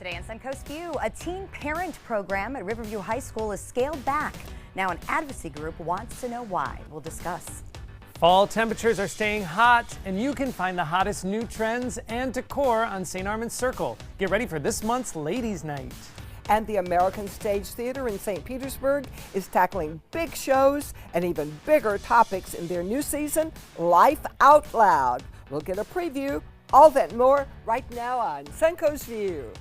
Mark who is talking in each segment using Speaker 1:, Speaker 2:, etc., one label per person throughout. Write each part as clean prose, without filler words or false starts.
Speaker 1: Today on Suncoast View, a teen parent program at Riverview High School is scaled back. Now an advocacy group wants to know why. We'll discuss.
Speaker 2: Fall temperatures are staying hot, and you can find the hottest new trends and decor on St. Armand's Circle. Get ready for this month's Ladies' Night.
Speaker 3: And the American Stage Theater in St. Petersburg is tackling big shows and even bigger topics in their new season, Life Out Loud. We'll get a preview, all that and more right now on Suncoast View.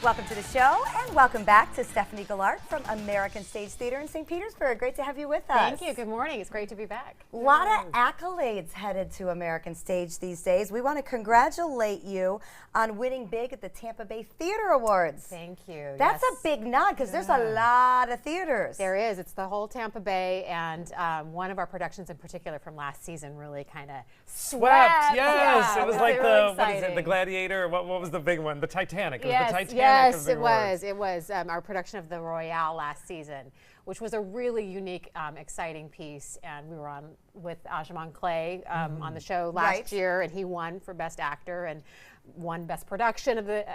Speaker 1: Welcome to the show and welcome back to Stephanie Gillard from American Stage Theater in St. Petersburg. Great to have you with us.
Speaker 4: Thank you. Good morning. It's great to be back.
Speaker 1: A lot of accolades headed to American Stage these days. We want to congratulate you on winning big at the Tampa Bay Theater Awards.
Speaker 4: Thank you.
Speaker 1: That's
Speaker 4: yes.
Speaker 1: a big nod because there's a lot of theaters.
Speaker 4: There is. It's the whole Tampa Bay, and one of our productions in particular from last season really kind of
Speaker 2: Swept, yes.
Speaker 4: Yeah,
Speaker 2: It was like the Gladiator, what was the big one? The Titanic. It was the Titanic.
Speaker 4: Yes, it was. It was our production of the Royale last season, which was a really unique, exciting piece. And we were on with Ajaman Clay on the show last year, and he won for Best Actor and won Best Production of the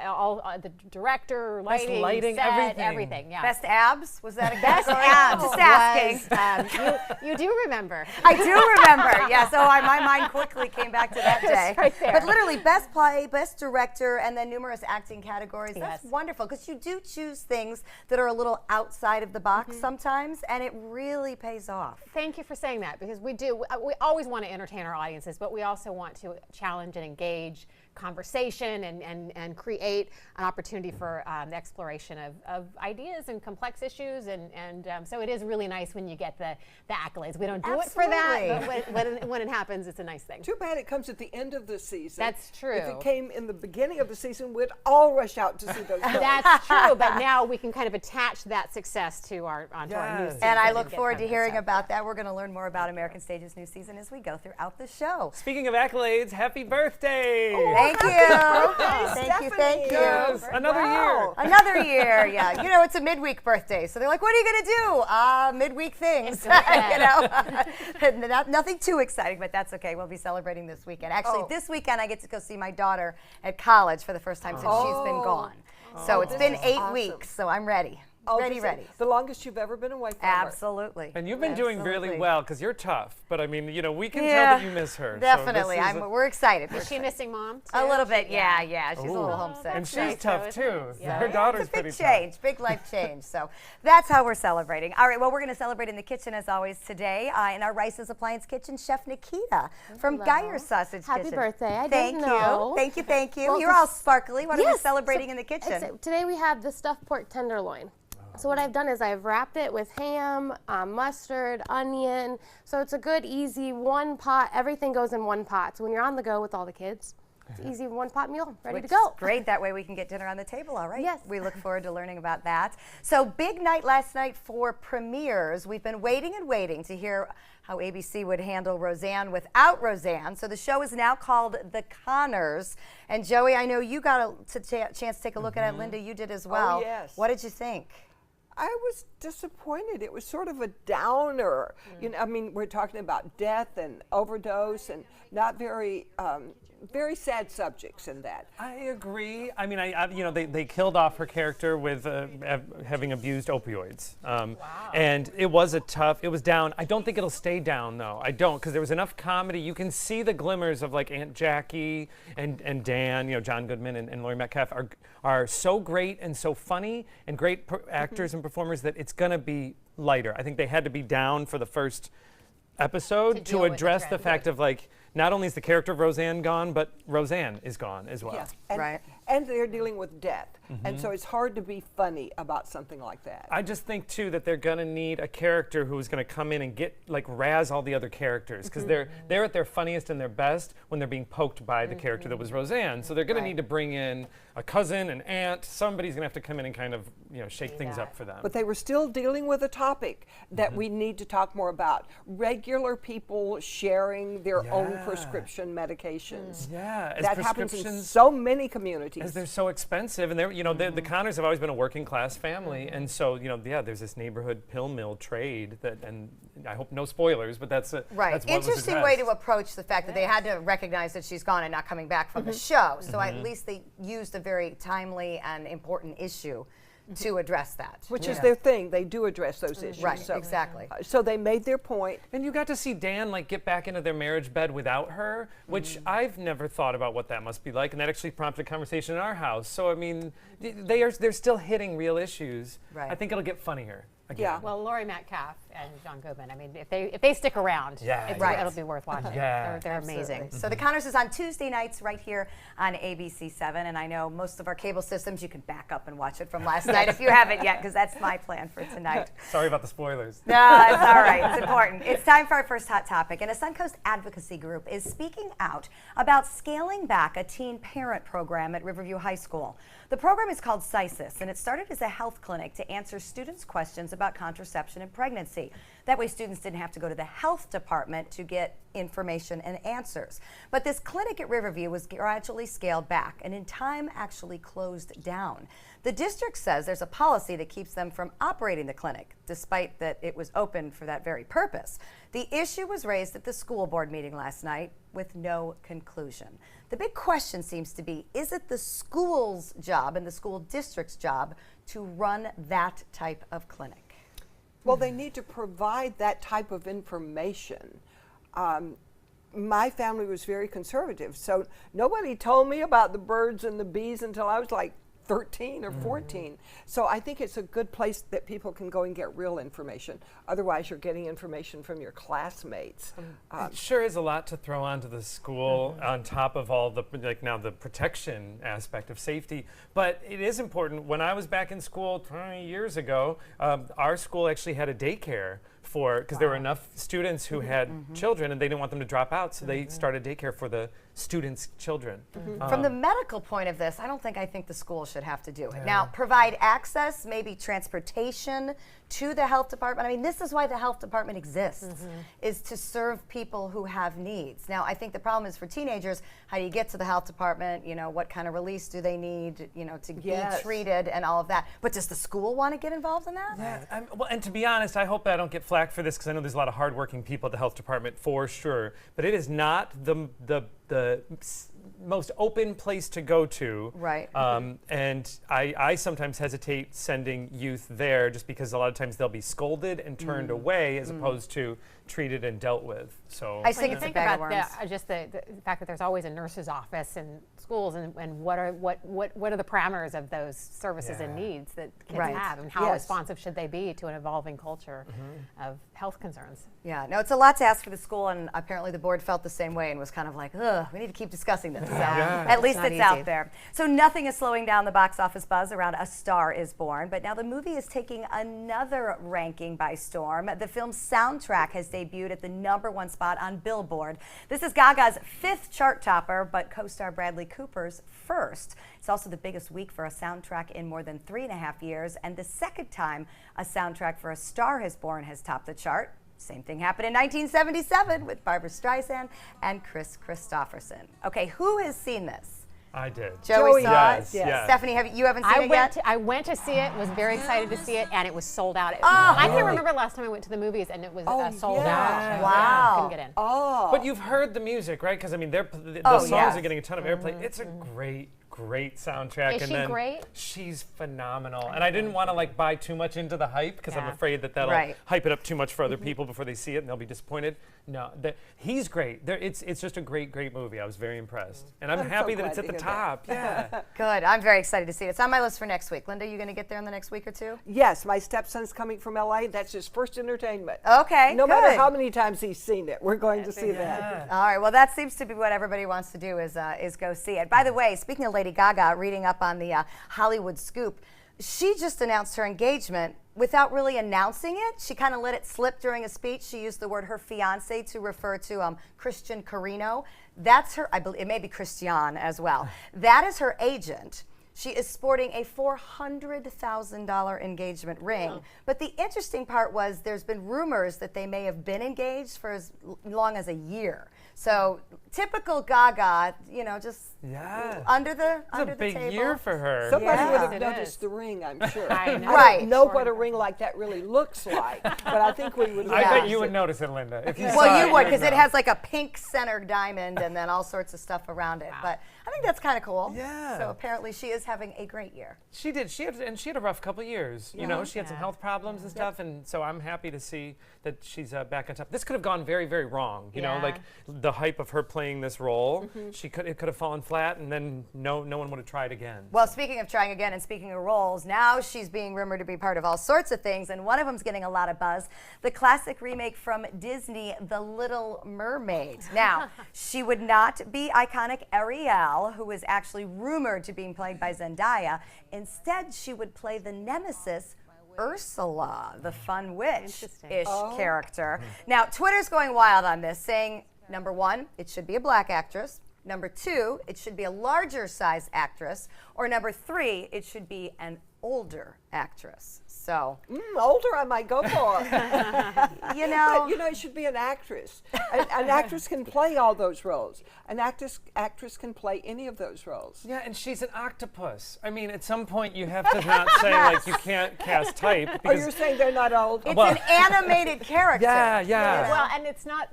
Speaker 4: director, lighting, set, everything. Yeah.
Speaker 1: Best abs? Was that a
Speaker 4: Best abs?
Speaker 1: Just asking.
Speaker 4: You do remember.
Speaker 1: I do remember. Yeah. So my mind quickly came back to that day.
Speaker 4: Right there.
Speaker 1: But literally, Best Play, Best Director, and then numerous acting categories. That's
Speaker 4: Yes.
Speaker 1: wonderful because you do choose things that are a little outside of the box sometimes, and it really pays off.
Speaker 4: Thank you for saying that, because we do. We always want to entertain our audiences, but we also want to challenge and engage conversation and create an opportunity for the exploration of ideas and complex issues, and so it is really nice when you get the accolades. We don't do it for that, but when it happens, it's a nice thing.
Speaker 3: Too bad it comes at the end of the season.
Speaker 4: That's true.
Speaker 3: If it came in the beginning of the season, we'd all rush out to see those shows.
Speaker 4: That's true, but now we can kind of attach that success to our new season.
Speaker 1: And I look forward to hearing about that. We're going to learn more about American Stage's new season as we go throughout the show.
Speaker 2: Speaking of accolades, happy birthday!
Speaker 1: Thank you. Thank you, thank you.
Speaker 2: Yes, another year.
Speaker 1: Another year, yeah. You know, it's a midweek birthday, so they're like, what are you going to do? Midweek things. You know, nothing too exciting, but that's okay. We'll be celebrating this weekend. Actually, this weekend I get to go see my daughter at college for the first time since she's been gone. So it's been 8 weeks, so I'm ready. Ready.
Speaker 3: The longest you've ever been away from her.
Speaker 1: Absolutely.
Speaker 2: And you've been doing really well because you're tough. But I mean, you know, we can tell that you miss her.
Speaker 1: Definitely.
Speaker 2: So
Speaker 1: we're excited.
Speaker 4: Is she missing Mom too?
Speaker 1: A little bit, yeah. She's a little homesick.
Speaker 2: And she's tough too.
Speaker 4: Yeah.
Speaker 2: Her daughter's
Speaker 1: It's a big
Speaker 2: pretty
Speaker 1: change, big life change. So that's how we're celebrating. All right, well, we're going to celebrate in the kitchen as always today in our Rice's Appliance Kitchen, Chef Nikita from Geyer Sausage Kitchen.
Speaker 5: Happy birthday. I
Speaker 1: Thank
Speaker 5: didn't know.
Speaker 1: you. Thank you.
Speaker 5: Well,
Speaker 1: You're all sparkly. What are we
Speaker 5: Yes,
Speaker 1: celebrating
Speaker 5: so
Speaker 1: in the kitchen?
Speaker 5: Today we have the stuffed pork tenderloin. So what I've done is I've wrapped it with ham, mustard, onion. So it's a good, easy one pot. Everything goes in one pot. So when you're on the go with all the kids, it's an easy one pot meal, ready to go.
Speaker 1: Great. That way we can get dinner on the table. All right.
Speaker 5: Yes.
Speaker 1: We look forward to learning about that. So big night last night for premieres. We've been waiting and waiting to hear how ABC would handle Roseanne without Roseanne. So the show is now called The Conners. And Joey, I know you got a chance to take a look at it. Linda, you did as well.
Speaker 3: Oh, yes.
Speaker 1: What did you think?
Speaker 3: I was disappointed. It was sort of a downer. You know, I mean, we're talking about death and overdose and not very sad subjects in that.
Speaker 2: I agree. I mean, you know, they killed off her character with having abused opioids. And it was it was down. I don't think it'll stay down, though. I don't, because there was enough comedy. You can see the glimmers of like Aunt Jackie and Dan, you know, John Goodman and Laurie Metcalf are so great and so funny and great actors and performers that it's going to be lighter. I think they had to be down for the first episode to address the fact of like, not only is the character of Roseanne gone, but Roseanne is gone as well.
Speaker 3: Yeah. And they're dealing with death. And so it's hard to be funny about something like that.
Speaker 2: I just think, too, that they're going to need a character who's going to come in and get, like, razz all the other characters. Because they're at their funniest and their best when they're being poked by the character that was Roseanne. So they're going to need to bring in a cousin, an aunt. Somebody's going to have to come in and kind of, you know, shake things up for them.
Speaker 3: But they were still dealing with a topic that we need to talk more about. Regular people sharing their own prescription medications.
Speaker 2: Yeah.
Speaker 3: That happens in so many communities. facilities.
Speaker 2: Because they're so expensive, and they're, the Connors have always been a working class family, and so, there's this neighborhood pill mill trade that, and I hope no spoilers, but that's
Speaker 1: right.
Speaker 2: That's what
Speaker 1: Interesting
Speaker 2: was
Speaker 1: way to approach the fact that they had to recognize that she's gone and not coming back from the show. So at least they used a very timely and important issue to address that.
Speaker 3: Which is their thing. They do address those issues.
Speaker 1: Right,
Speaker 3: So,
Speaker 1: exactly.
Speaker 3: So they made their point.
Speaker 2: And you got to see Dan get back into their marriage bed without her, which I've never thought about what that must be like, and that actually prompted a conversation in our house. So I mean, they're still hitting real issues.
Speaker 1: Right.
Speaker 2: I think it'll get funnier again.
Speaker 3: Yeah.
Speaker 4: Well, Laurie Metcalf and John Goodman. I mean, if they stick around, it'll be worth watching.
Speaker 2: Yeah.
Speaker 4: They're amazing.
Speaker 1: So the Connors is on Tuesday nights right here on ABC7, and I know most of our cable systems, you can back up and watch it from last night if you haven't yet, because that's my plan for tonight.
Speaker 2: Sorry about the spoilers.
Speaker 1: No, it's all right. It's important. It's time for our first hot topic, and a Suncoast advocacy group is speaking out about scaling back a teen parent program at Riverview High School. The program is called CISIS, and it started as a health clinic to answer students' questions about contraception and pregnancy. That way students didn't have to go to the health department to get information and answers. But this clinic at Riverview was gradually scaled back and in time actually closed down. The district says there's a policy that keeps them from operating the clinic, despite that it was open for that very purpose. The issue was raised at the school board meeting last night with no conclusion. The big question seems to be, is it the school's job and the school district's job to run that type of clinic?
Speaker 3: Well, they need to provide that type of information. My family was very conservative, so nobody told me about the birds and the bees until I was like 13 or 14. So I think it's a good place that people can go and get real information. Otherwise, you're getting information from your classmates.
Speaker 2: It sure is a lot to throw onto the school on top of all the, the protection aspect of safety. But it is important. When I was back in school 20 years ago, our school actually had a daycare because there were enough students who had children and they didn't want them to drop out, so they started daycare for the students' children.
Speaker 1: From the medical point of this, I think the school should have to do it. Now, provide access, maybe transportation to the health department. I mean, this is why the health department exists, is to serve people who have needs. Now, I think the problem is for teenagers, how do you get to the health department? What kind of release do they need, to be treated and all of that. But does the school want to get involved in that?
Speaker 2: Yeah, well, and to be honest, I hope I don't get flack for this because I know there's a lot of hardworking people at the health department for sure. But it is not the most open place to go to.
Speaker 1: Right.
Speaker 2: And I sometimes hesitate sending youth there just because a lot of times they'll be scolded and turned away as opposed to treated and dealt with. So
Speaker 1: I think it's a bag of worms.
Speaker 4: Just the fact that there's always a nurse's office in schools, and what are the parameters of those services and needs that kids have, and how responsive should they be to an evolving culture of health concerns?
Speaker 1: Yeah, no, it's a lot to ask for the school, and apparently the board felt the same way and was kind of like, ugh, we need to keep discussing this. So at least it's out there. So nothing is slowing down the box office buzz around A Star is Born, but now the movie is taking another ranking by storm. The film's soundtrack has debuted at the #1 spot on Billboard. This is Gaga's 5th chart topper, but co-star Bradley Cooper's first. It's also the biggest week for a soundtrack in more than 3.5 years, and the second time a soundtrack for A Star is Born has topped the chart. Same thing happened in 1977 with Barbra Streisand and Chris Christopherson. Okay, who has seen this?
Speaker 2: I did.
Speaker 1: Joey saw
Speaker 2: yes,
Speaker 1: it?
Speaker 2: yes.
Speaker 1: Stephanie, you haven't seen it yet?
Speaker 4: I went to see it, was very excited to see it, and it was sold out. I can't remember last time I went to the movies and it was sold out.
Speaker 1: Wow.
Speaker 4: Couldn't get in.
Speaker 2: But you've heard the music, right? Because I mean, the songs are getting a ton of airplay. It's a great soundtrack.
Speaker 4: Is she great?
Speaker 2: She's phenomenal. And I didn't want to buy too much into the hype because I'm afraid that'll hype it up too much for other people before they see it and they'll be disappointed. No, he's great. It's just a great movie. I was very impressed. And I'm happy that it's at the top. Yeah.
Speaker 1: Good. I'm very excited to see it. It's on my list for next week. Linda, you going to get there in the next week or two?
Speaker 3: Yes, my stepson's coming from LA. That's his first entertainment.
Speaker 1: Okay,
Speaker 3: No
Speaker 1: good.
Speaker 3: matter how many times he's seen it, we're going to see that.
Speaker 1: All right. Well, that seems to be what everybody wants to do is go see it. By the way, speaking of Lady Gaga, reading up on the Hollywood scoop, she just announced her engagement without really announcing it. She kind of let it slip during a speech. She used the word her fiance to refer to Christian Carino. That's her, I believe, it may be Christian as well. That is her agent. She is sporting a $400,000 engagement ring. Oh. But the interesting part was there's been rumors that they may have been engaged for as long as a year. So typical Gaga, just
Speaker 2: Yeah.
Speaker 1: under the
Speaker 2: It's a big
Speaker 1: table.
Speaker 2: year for her.
Speaker 3: Somebody
Speaker 1: Yeah.
Speaker 3: would have
Speaker 4: It
Speaker 3: noticed
Speaker 4: is.
Speaker 3: the ring, I'm sure.
Speaker 4: I know.
Speaker 1: Right.
Speaker 3: I don't know what a ring like that really looks like, but I think we would.
Speaker 2: I
Speaker 1: Yeah.
Speaker 2: bet you would notice it, Linda. If you saw
Speaker 1: Well,
Speaker 2: it,
Speaker 1: you would, because
Speaker 2: know.
Speaker 1: it has like a pink center diamond and then all sorts of stuff around it. But I think that's kind of cool.
Speaker 2: Yeah.
Speaker 1: So apparently she is having a great year.
Speaker 2: She did. She had a rough couple of years. You know, she had some
Speaker 4: Yeah.
Speaker 2: health problems and stuff, and so I'm happy to see that she's back on top. This could have gone very, very wrong. You know,
Speaker 4: Yeah.
Speaker 2: like the hype of her playing this role, it could have fallen flat, and then no one would have tried again.
Speaker 1: Well, speaking of trying again and speaking of roles, now she's being rumored to be part of all sorts of things, and one of them's getting a lot of buzz. The classic remake from Disney, The Little Mermaid. Now, she would not be iconic Ariel, who is actually rumored to be played by Zendaya. Instead, she would play the nemesis, Ursula, the fun witch-ish character. Now, Twitter's going wild on this, saying, number one, it should be a black actress. Number two, it should be a larger size actress. Or number three, it should be an older actress. So,
Speaker 3: Older, I might go for.
Speaker 1: you know.
Speaker 3: But, you know, it should be an actress. An actress can play all those roles. An actress can play any of those roles.
Speaker 2: Yeah, and she's an octopus. I mean, at some point you have to not say like you can't cast type.
Speaker 3: Oh,
Speaker 2: Because
Speaker 3: you're saying they're not old?
Speaker 1: It's
Speaker 2: Well-
Speaker 1: an animated character.
Speaker 2: yeah.
Speaker 4: Well, and it's not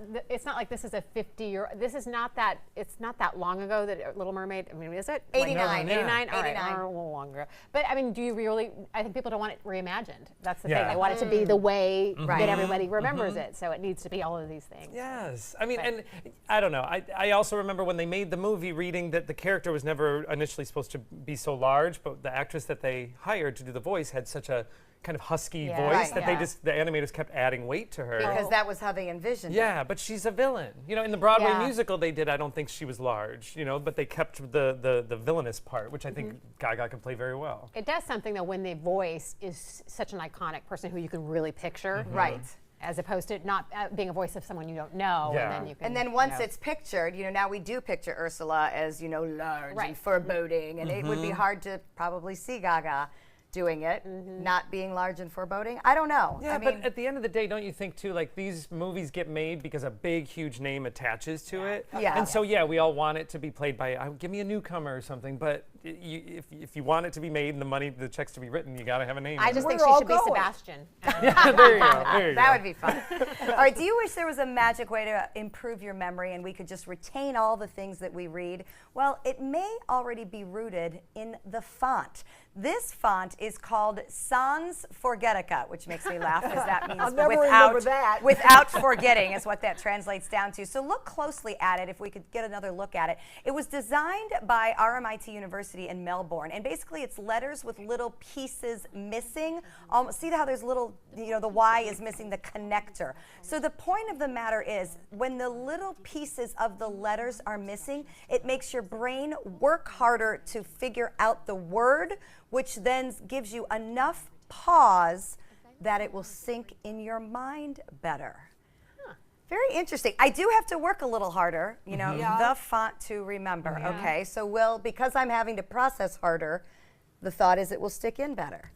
Speaker 4: like this is a 50-year. This is not that. It's not that long ago that Little Mermaid. I mean, is it?
Speaker 1: 89.
Speaker 4: 89. All right,
Speaker 1: 89.
Speaker 4: or a little longer. But I mean, do you really? I think people don't want it reimagined. That's the
Speaker 2: Yeah.
Speaker 4: thing. They want it to be the way
Speaker 1: Right.
Speaker 4: that everybody remembers it. So it needs to be all of these things.
Speaker 2: Yes. I mean, and I don't know. I also remember when they made the movie reading that the character was never initially supposed to be so large, but the actress that they hired to do the voice had such a kind of husky
Speaker 4: Yeah.
Speaker 2: voice
Speaker 1: Right,
Speaker 2: that
Speaker 1: yeah.
Speaker 2: the animators kept adding weight to her.
Speaker 1: Because that was how they envisioned it.
Speaker 2: Yeah, but she's a villain. You know, in the Broadway
Speaker 4: Yeah.
Speaker 2: musical they did, I don't think she was large, you know, but they kept the villainous part, which I think Gaga can play very well.
Speaker 4: It does something though when the voice is such an iconic person who you can really picture.
Speaker 1: Right.
Speaker 4: As opposed to not being a voice of someone you don't know,
Speaker 2: Yeah.
Speaker 4: and then you can.
Speaker 1: And then once it's pictured, you know, now we do picture Ursula as, you know, large
Speaker 4: Right.
Speaker 1: and foreboding, and it would be hard to probably see Gaga doing it, not being large and foreboding. I don't know.
Speaker 2: Yeah,
Speaker 1: I mean,
Speaker 2: but at the end of the day, don't you think too, like these movies get made because a big, huge name attaches to it?
Speaker 1: Yeah.
Speaker 2: And so, yeah, we all want it to be played by, give me a newcomer or something, but if you want it to be made and the money, the checks to be written, you got to have a name.
Speaker 4: I
Speaker 2: in
Speaker 4: just
Speaker 2: it.
Speaker 4: think
Speaker 3: We're
Speaker 4: she
Speaker 3: all
Speaker 4: should be
Speaker 3: going.
Speaker 4: Sebastian.
Speaker 2: There you go. There you
Speaker 1: that
Speaker 2: go.
Speaker 1: would be fun. All right, do you wish there was a magic way to improve your memory and we could just retain all the things that we read? Well, it may already be rooted in the font. This font is called Sans Forgetica, which makes me laugh because that means
Speaker 3: I'll never remember that.
Speaker 1: without forgetting is what that translates down to. So look closely at it if we could get another look at it. It was designed by RMIT University in Melbourne, and basically it's letters with little pieces missing. See how there's little, you know, the Y is missing the connector. So the point of the matter is when the little pieces of the letters are missing, it makes your brain work harder to figure out the word, which then gives you enough pause that it will sink in your mind better. Very interesting. I do have to work a little harder, you know, the font to remember. Okay, so because I'm having to process harder, the thought is it will stick in better.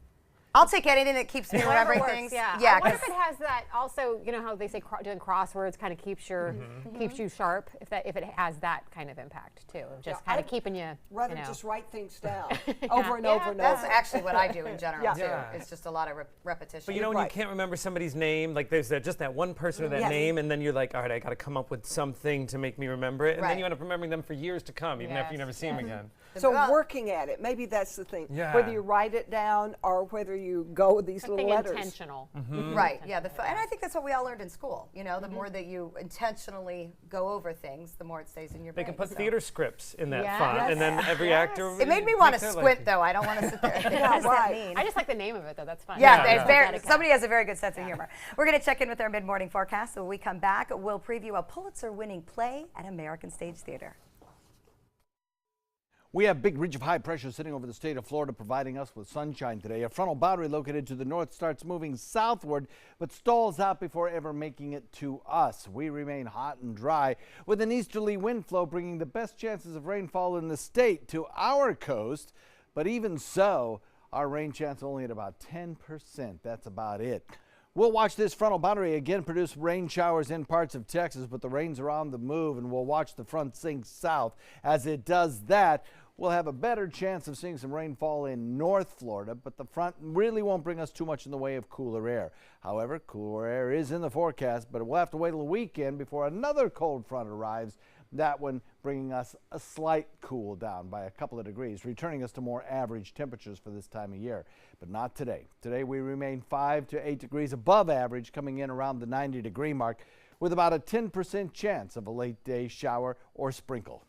Speaker 1: I'll take anything that keeps me remembering
Speaker 4: Works,
Speaker 1: things.
Speaker 4: Yeah.
Speaker 1: Yeah,
Speaker 4: I wonder
Speaker 1: 'cause-
Speaker 4: if it has that also. You know how they say doing crosswords kind of keeps your keeps you sharp. If it has that kind of impact too, of just
Speaker 3: Yeah,
Speaker 4: kind of
Speaker 3: I'd
Speaker 4: keeping you.
Speaker 3: Rather
Speaker 4: you know.
Speaker 3: just write things down over and
Speaker 4: Yeah,
Speaker 3: over and
Speaker 1: That's
Speaker 3: over.
Speaker 1: actually what I do in general
Speaker 3: Yeah.
Speaker 1: too.
Speaker 2: Yeah.
Speaker 1: It's just a lot of repetition.
Speaker 2: But you know when
Speaker 3: Right.
Speaker 2: you can't remember somebody's name, like there's just that one person or that
Speaker 3: Yes.
Speaker 2: name, and then you're like, all right, I got to come up with something to make me remember it, and
Speaker 1: Right.
Speaker 2: then you end up remembering them for years to come, even after you
Speaker 4: Yes.
Speaker 2: never see them again.
Speaker 3: So
Speaker 1: Well-
Speaker 3: working at it, maybe that's the thing.
Speaker 2: Yeah.
Speaker 3: Whether you write it down or whether you go with these
Speaker 4: Something
Speaker 3: little letters.
Speaker 4: intentional.
Speaker 1: Right, yeah, and I think that's what we all learned in school. You know, the more that you intentionally go over things, the more it stays in your
Speaker 2: They
Speaker 1: brain.
Speaker 2: can put
Speaker 1: so.
Speaker 2: theater scripts in that
Speaker 4: Yes.
Speaker 2: font, and then every actor.
Speaker 1: It made me want to
Speaker 2: makes their
Speaker 1: squint,
Speaker 2: life-
Speaker 1: though. I don't want to sit there and think, what does that
Speaker 3: right.
Speaker 1: mean?
Speaker 4: I just like the name of it though. That's fun.
Speaker 1: Yeah,
Speaker 2: Yeah.
Speaker 1: it's very,
Speaker 4: Forgetica.
Speaker 1: somebody has a very good sense of humor. We're going to check in with our mid-morning forecast. So when we come back, we'll preview a Pulitzer-winning play at American Stage Theater.
Speaker 6: We have big ridge of high pressure sitting over the state of Florida, providing us with sunshine today. A frontal boundary located to the north starts moving southward, but stalls out before ever making it to us. We remain hot and dry, with an easterly wind flow bringing the best chances of rainfall in the state to our coast. But even so, our rain chance only at about 10%. That's about it. We'll watch this frontal boundary again produce rain showers in parts of Texas, but the rains are on the move, and we'll watch the front sink south. As it does that, we'll have a better chance of seeing some rainfall in North Florida, but the front really won't bring us too much in the way of cooler air. However, cooler air is in the forecast, but we'll have to wait till the weekend before another cold front arrives. That one bringing us a slight cool down by a couple of degrees, returning us to more average temperatures for this time of year. But not today. Today we remain 5 to 8 degrees above average, coming in around the 90-degree mark, with about a 10% chance of a late day shower or sprinkle.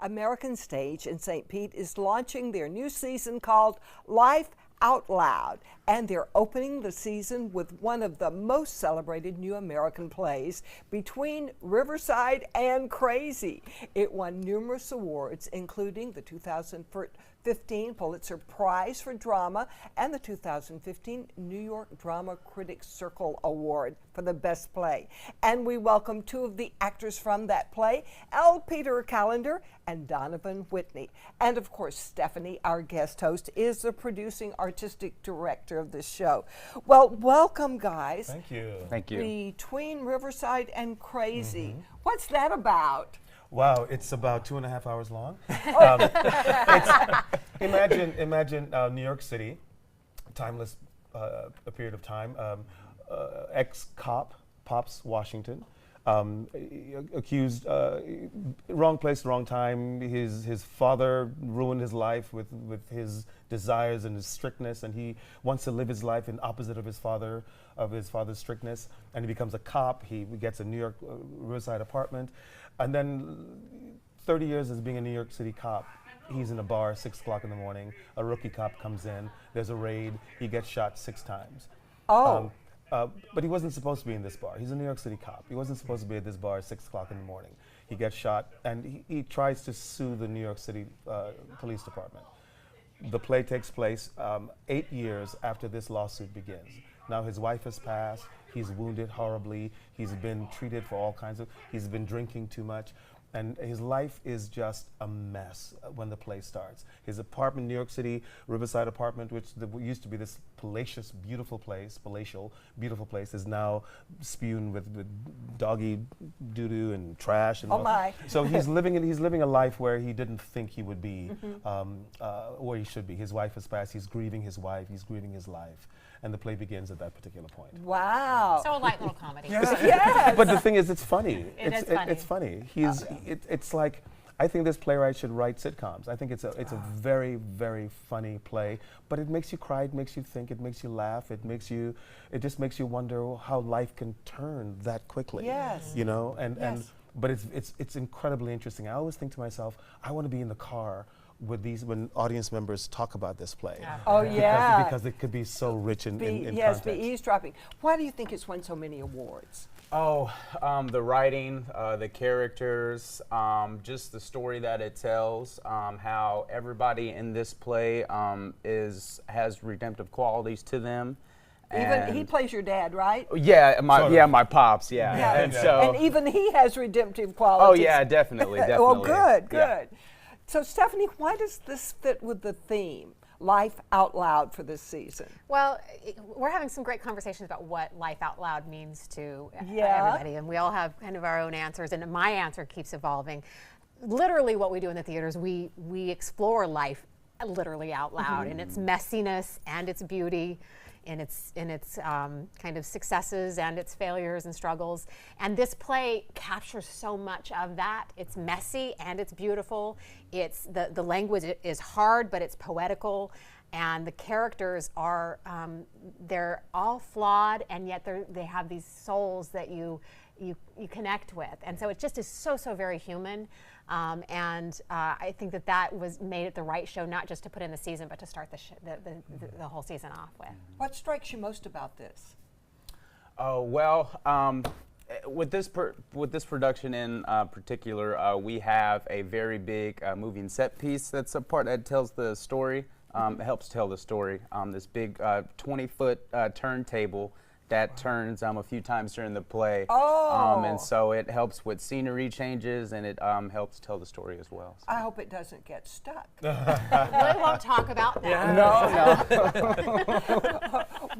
Speaker 3: American Stage in St. Pete is launching their new season called Life Out Loud, and they're opening the season with one of the most celebrated new American plays, Between Riverside and Crazy. It won numerous awards, including the 2015 Pulitzer Prize for Drama and the 2015 New York Drama Critics Circle Award for the best play. And we welcome two of the actors from that play, L. Peter Callender and Donovan Whitney. And of course, Stephanie, our guest host, is the producing artistic director of this show. Well, welcome, guys.
Speaker 7: Thank you.
Speaker 8: Thank you.
Speaker 3: Between Riverside and Crazy. What's that about?
Speaker 7: Wow, it's about 2.5 hours long. Imagine New York City, timeless a period of time. Ex-cop, Pops Washington, accused, wrong place, wrong time. His father ruined his life with his desires and his strictness, and he wants to live his life in opposite of his father's strictness. And he becomes a cop. He gets a New York Riverside apartment, and then 30 years as being a New York City cop. He's in a bar, 6 o'clock in the morning. A rookie cop comes in. There's a raid. He gets shot 6 times.
Speaker 3: Oh.
Speaker 7: But he wasn't supposed to be in this bar. He's a New York City cop. He wasn't supposed to be at this bar at 6 o'clock in the morning. He gets shot, and he tries to sue the New York City Police Department. The play takes place 8 years after this lawsuit begins. Now his wife has passed. He's wounded horribly. He's been treated for all kinds of, he's been drinking too much. And his life is just a mess when the play starts. His apartment, New York City, Riverside apartment, which used to be this palatial, beautiful place, is now spewed with doggy doo-doo and trash. And
Speaker 3: Oh my.
Speaker 7: So he's living a life where he didn't think he would be, where he should be. His wife has passed. He's grieving his wife. He's grieving his life. And the play begins at that particular point.
Speaker 3: Wow.
Speaker 4: So a light little comedy.
Speaker 3: Yes.
Speaker 7: But the thing is, it's funny.
Speaker 4: Is funny.
Speaker 7: It's funny. It's like, I think this playwright should write sitcoms. I think it's a very, very funny play, but it makes you cry, it makes you think, it makes you laugh, it just makes you wonder how life can turn that quickly.
Speaker 3: Yes.
Speaker 7: You know,
Speaker 3: Yes.
Speaker 7: but it's incredibly interesting. I always think to myself, I want to be in the car with these when audience members talk about this play.
Speaker 4: Yeah.
Speaker 3: Oh, yeah.
Speaker 7: Because it could be so rich in
Speaker 3: Yes,
Speaker 7: context.
Speaker 3: be eavesdropping. Why do you think it's won so many awards?
Speaker 8: Oh, the writing, the characters, just the story that it tells, how everybody in this play has redemptive qualities to them.
Speaker 3: Even he plays your dad, right?
Speaker 8: Yeah,
Speaker 7: Sort of.
Speaker 8: my pops, yeah.
Speaker 3: Yeah.
Speaker 8: And so,
Speaker 3: And even he has redemptive
Speaker 8: oh
Speaker 3: qualities.
Speaker 8: yeah, definitely.
Speaker 3: Oh, good, good.
Speaker 8: Yeah.
Speaker 3: So, Stephanie, why does this fit with the theme, Life Out Loud, for this season?
Speaker 4: Well, we're having some great conversations about what life out loud means to
Speaker 3: Yeah.
Speaker 4: everybody, and we all have kind of our own answers, and my answer keeps evolving. Literally what we do in the theaters, we explore life literally out loud, and its messiness and its beauty, in its kind of successes and its failures and struggles. And this play captures so much of that. It's messy and it's beautiful. It's the language is hard, but it's poetical. And the characters are, they're all flawed, and yet they have these souls that you connect with. And so it just is so very human. I think that was made it the right show, not just to put in the season, but to start the whole season off with.
Speaker 3: What strikes you most about this?
Speaker 8: oh well, with this production in particular, we have a very big moving set piece that's a part that tells the story. It helps tell the story. This big 20-foot turntable that turns a few times during the play.
Speaker 3: Oh.
Speaker 8: And so it helps with scenery changes, and it helps tell the story as well. So.
Speaker 3: I hope it doesn't get stuck.
Speaker 4: We won't talk about that.
Speaker 3: No.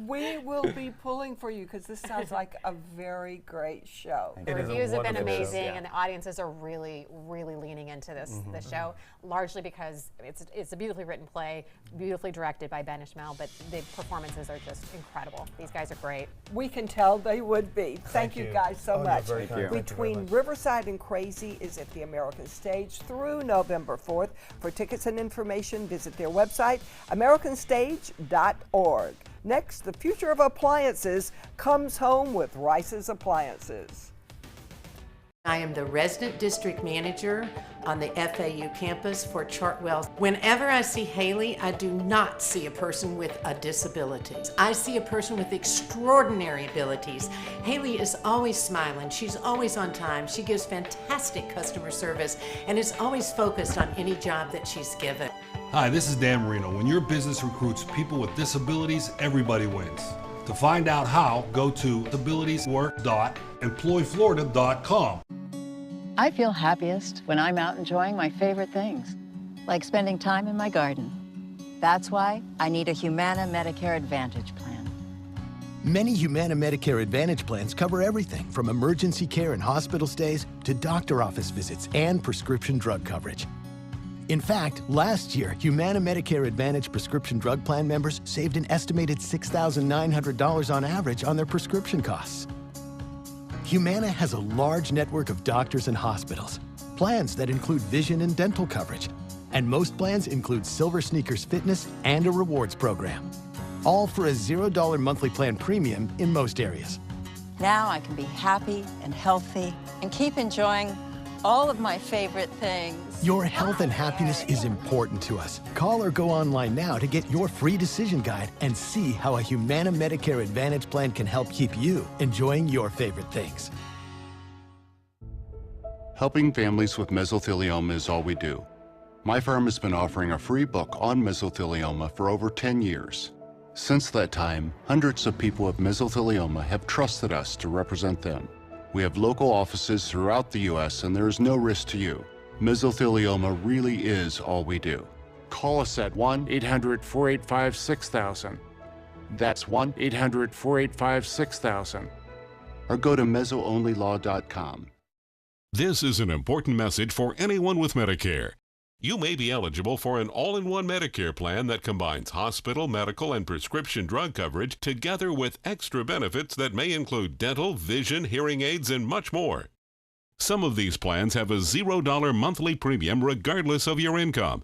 Speaker 3: We will be pulling for you because this sounds like a very great show.
Speaker 4: The reviews have been amazing, and the audiences are really, really leaning into this show, largely because it's a beautifully written play, beautifully directed by Ben Ishmael, but the performances are just incredible. These guys are great.
Speaker 3: We can tell they would be. Thank you guys so much.
Speaker 7: Very kind. Thank you very
Speaker 3: Between
Speaker 7: much.
Speaker 3: Riverside and Crazy is at the American Stage through November 4th. For tickets and information, visit their website, americanstage.org. Next, the future of appliances comes home with Rice's Appliances.
Speaker 9: I am the resident district manager on the FAU campus for Chartwell. Whenever I see Haley, I do not see a person with a disability. I see a person with extraordinary abilities. Haley is always smiling. She's always on time. She gives fantastic customer service and is always focused on any job that she's given.
Speaker 10: Hi, this is Dan Marino. When your business recruits people with disabilities, everybody wins. To find out how, go to disabilitieswork.employflorida.com.
Speaker 11: I feel happiest when I'm out enjoying my favorite things, like spending time in my garden. That's why I need a Humana Medicare Advantage plan.
Speaker 12: Many Humana Medicare Advantage plans cover everything from emergency care and hospital stays to doctor office visits and prescription drug coverage. In fact, last year, Humana Medicare Advantage prescription drug plan members saved an estimated $6,900 on average on their prescription costs. Humana has a large network of doctors and hospitals, plans that include vision and dental coverage, and most plans include Silver Sneakers Fitness and a rewards program, all for a $0 monthly plan premium in most areas.
Speaker 11: Now I can be happy and healthy and keep enjoying all of my favorite things.
Speaker 12: Your health and happiness is important to us. Call or go online now to get your free decision guide and see how a Humana Medicare Advantage plan can help keep you enjoying your favorite things.
Speaker 13: Helping families with mesothelioma is all we do. My firm has been offering a free book on mesothelioma for over 10 years. Since that time, hundreds of people with mesothelioma have trusted us to represent them. We have local offices throughout the U.S. and there is no risk to you. Mesothelioma really is all we do. Call us at 1-800-485-6000. That's 1-800-485-6000. Or go to mesoonlylaw.com.
Speaker 14: This is an important message for anyone with Medicare. You may be eligible for an all-in-one Medicare plan that combines hospital, medical, and prescription drug coverage together with extra benefits that may include dental, vision, hearing aids, and much more. Some of these plans have a $0 monthly premium regardless of your income.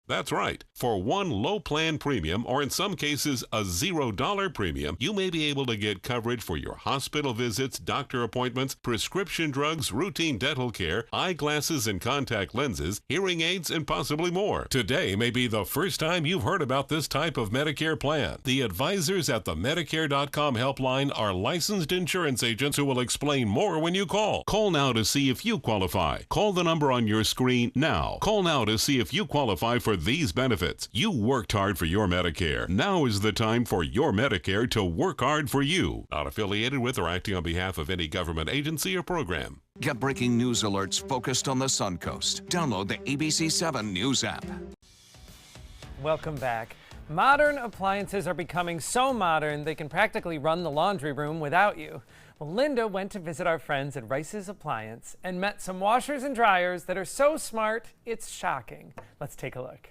Speaker 14: That's right. For one low plan premium, or in some cases a $0 premium, you may be able to get coverage for your hospital visits, doctor appointments, prescription drugs, routine dental care, eyeglasses and contact lenses, hearing aids, and possibly more. Today may be the first time you've heard about this type of Medicare plan. The advisors at the Medicare.com helpline are licensed insurance agents who will explain more when you call. Call now to see if you qualify. Call the number on your screen now. Call now to see if you qualify for these benefits. You worked hard for your Medicare. Now is the time for your Medicare to work hard for you. Not affiliated with or acting on behalf of any government agency or program.
Speaker 15: Get breaking news alerts focused on the Suncoast. Download the ABC7 News app.
Speaker 2: Welcome back. Modern appliances are becoming so modern they can practically run the laundry room without you. Well, Linda went to visit our friends at Rice's Appliance and met some washers and dryers that are so smart, it's shocking. Let's take a look.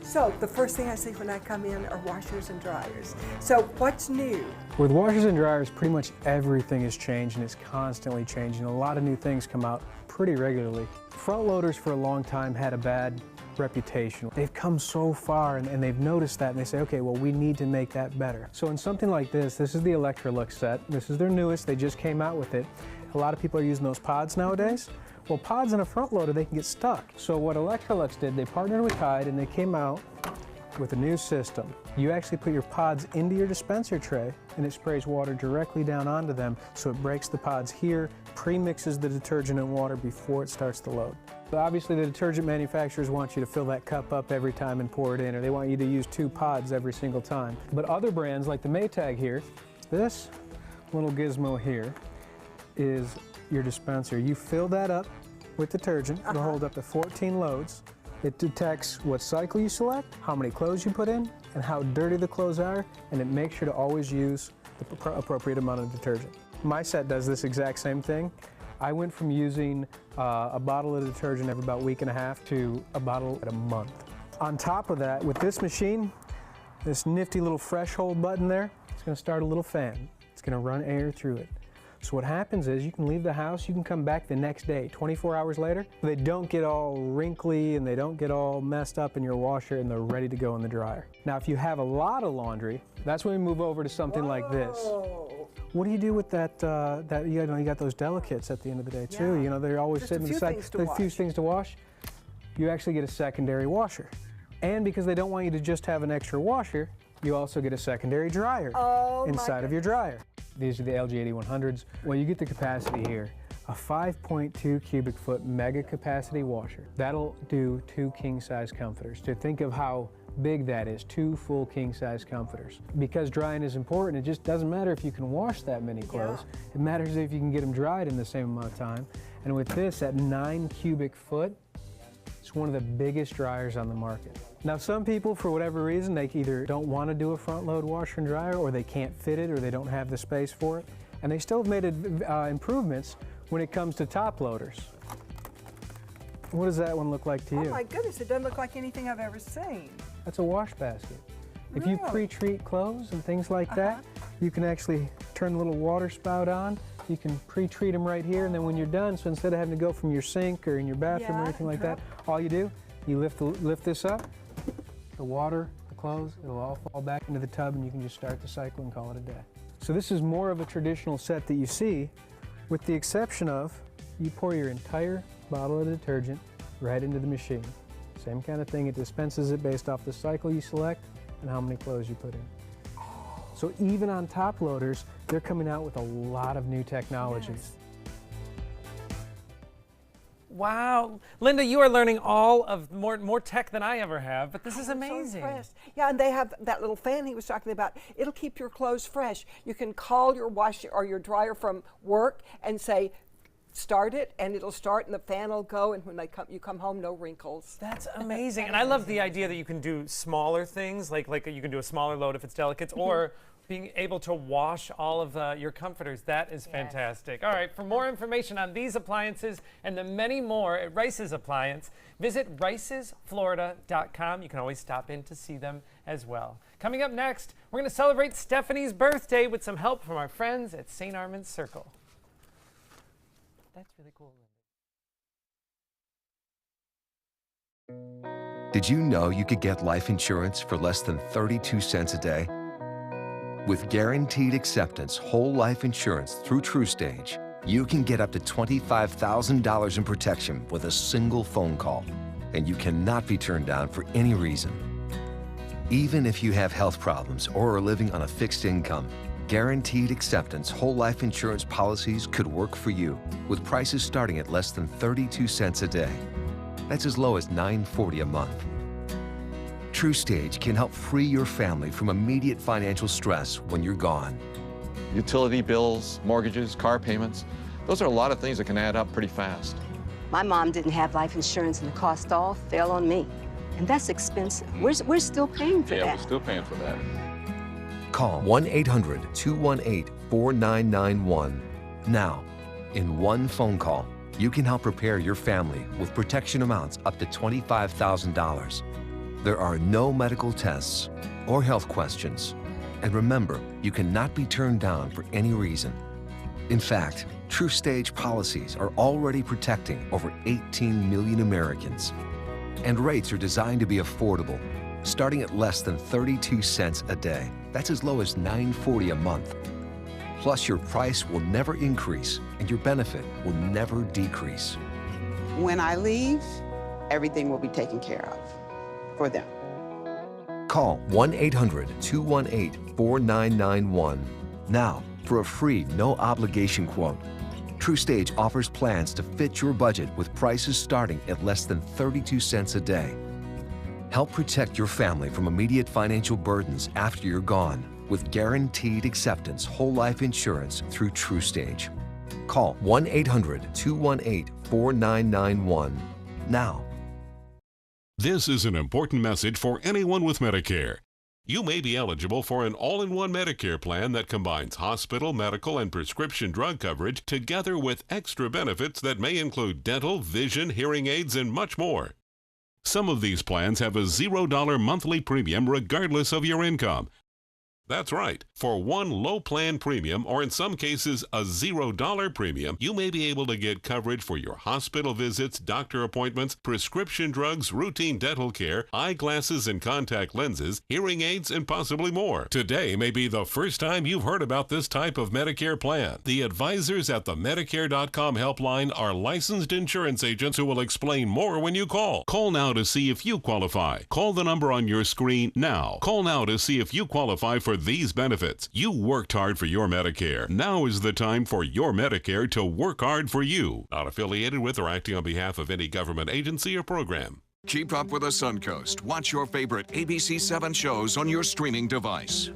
Speaker 3: So the first thing I see when I come in are washers and dryers. So what's new?
Speaker 16: With washers and dryers, pretty much everything is changing. It's constantly changing. A lot of new things come out pretty regularly. Front loaders for a long time had a bad reputation. They've come so far and they've noticed that and they say, okay, well, we need to make that better. So in something like this is the Electrolux set. This is their newest. They just came out with it. A lot of people are using those pods nowadays. Well, pods in a front loader, they can get stuck. So what Electrolux did, they partnered with Tide and they came out with a new system. You actually put your pods into your dispenser tray and it sprays water directly down onto them, so it breaks the pods here, pre-mixes the detergent and water before it starts to load. But obviously the detergent manufacturers want you to fill that cup up every time and pour it in, or they want you to use 2 pods every single time. But other brands like the Maytag here, this little gizmo here is your dispenser. You fill that up with detergent. It'll hold up to 14 loads. It detects what cycle you select, how many clothes you put in, and how dirty the clothes are, and it makes sure to always use the appropriate amount of detergent. My set does this exact same thing. I went from using a bottle of detergent every about a week and a half to a bottle at a month. On top of that, with this machine, this nifty little fresh hold button there, it's going to start a little fan. It's going to run air through it. So what happens is you can leave the house, you can come back the next day, 24 hours later. They don't get all wrinkly and they don't get all messed up in your washer, and they're ready to go in the dryer. Now if you have a lot of laundry, that's when we move over to something like this. What do you do with that, you got those delicates at the end of the day too. You know, they're always
Speaker 3: Just
Speaker 16: sitting beside, a few things to wash. You actually get a secondary washer. And because they don't want you to just have an extra washer, you also get a secondary dryer inside of your dryer. These are the LG 8100s. Well, you get the capacity here. A 5.2 cubic foot mega capacity washer. That'll do 2 king-size comforters. To think of how big that is, 2 full king-size comforters. Because drying is important, it just doesn't matter if you can wash that many clothes. It matters if you can get them dried in the same amount of time. And with this, at 9 cubic foot, it's one of the biggest dryers on the market. Now some people, for whatever reason, they either don't want to do a front load washer and dryer, or they can't fit it, or they don't have the space for it. And they still have made improvements when it comes to top loaders. What does that one look like to you?
Speaker 3: Oh my goodness, it doesn't look like anything I've ever seen.
Speaker 16: That's a wash basket. If you pre-treat clothes and things like that, you can actually turn the little water spout on. You can pre-treat them right here, and then when you're done, so instead of having to go from your sink or in your bathroom or anything like that, all you do, you lift this up, the water, the clothes, it'll all fall back into the tub, and you can just start the cycle and call it a day. So this is more of a traditional set that you see, with the exception of you pour your entire bottle of detergent right into the machine. Same kind of thing, it dispenses it based off the cycle you select and how many clothes you put in. So even on top loaders, they're coming out with a lot of new technologies.
Speaker 2: Wow, Linda, you are learning all of more tech than I ever have, but this is amazing.
Speaker 3: So impressed. Yeah, and they have that little fan he was talking about. It'll keep your clothes fresh. You can call your washer or your dryer from work and say, start it, and it'll start, and the fan will go, and when you come home, no wrinkles.
Speaker 2: That's amazing. And I love the idea that you can do smaller things, like you can do a smaller load if it's delicates, or being able to wash all of your comforters. That is fantastic. All right, for more information on these appliances and the many more at Rice's Appliance, visit ricesflorida.com. You can always stop in to see them as well. Coming up next, we're going to celebrate Stephanie's birthday with some help from our friends at St. Armand's Circle. That's really cool.
Speaker 17: Did you know you could get life insurance for less than 32 cents a day? With guaranteed acceptance whole life insurance through TrueStage, you can get up to $25,000 in protection with a single phone call, and you cannot be turned down for any reason. Even if you have health problems or are living on a fixed income, guaranteed acceptance whole life insurance policies could work for you, with prices starting at less than 32 cents a day. That's as low as $9.40 a month. TrueStage can help free your family from immediate financial stress when you're gone.
Speaker 18: Utility bills, mortgages, car payments, those are a lot of things that can add up pretty fast.
Speaker 19: My mom didn't have life insurance, and the cost all fell on me. And that's expensive. We're still paying for that.
Speaker 18: Yeah, we're still paying for that.
Speaker 17: Call 1-800-218-4991. Now, in one phone call, you can help prepare your family with protection amounts up to $25,000. There are no medical tests or health questions. And remember, you cannot be turned down for any reason. In fact, TrueStage policies are already protecting over 18 million Americans. And rates are designed to be affordable, starting at less than 32 cents a day. That's as low as $9.40 a month. Plus, your price will never increase and your benefit will never decrease.
Speaker 20: When I leave, everything will be taken care of for them.
Speaker 17: Call 1-800-218-4991 now for a free, no-obligation quote. TrueStage offers plans to fit your budget with prices starting at less than 32 cents a day. Help protect your family from immediate financial burdens after you're gone with guaranteed acceptance whole life insurance through TrueStage. Call 1-800-218-4991 now.
Speaker 14: This is an important message for anyone with Medicare. You may be eligible for an all-in-one Medicare plan that combines hospital, medical, and prescription drug coverage together with extra benefits that may include dental, vision, hearing aids, and much more. Some of these plans have a $0 monthly premium regardless of your income. That's right. For one low plan premium, or in some cases a $0 premium, you may be able to get coverage for your hospital visits, doctor appointments, prescription drugs, routine dental care, eyeglasses and contact lenses, hearing aids, and possibly more. Today may be the first time you've heard about this type of Medicare plan. The advisors at the Medicare.com helpline are licensed insurance agents who will explain more when you call. Call now to see if you qualify. Call the number on your screen now. Call now to see if you qualify for these benefits. You worked hard for your Medicare. Now is the time for your Medicare to work hard for you. Not affiliated with or acting on behalf of any government agency or program.
Speaker 15: Keep up with the Suncoast. Watch your favorite ABC 7 shows on your streaming device.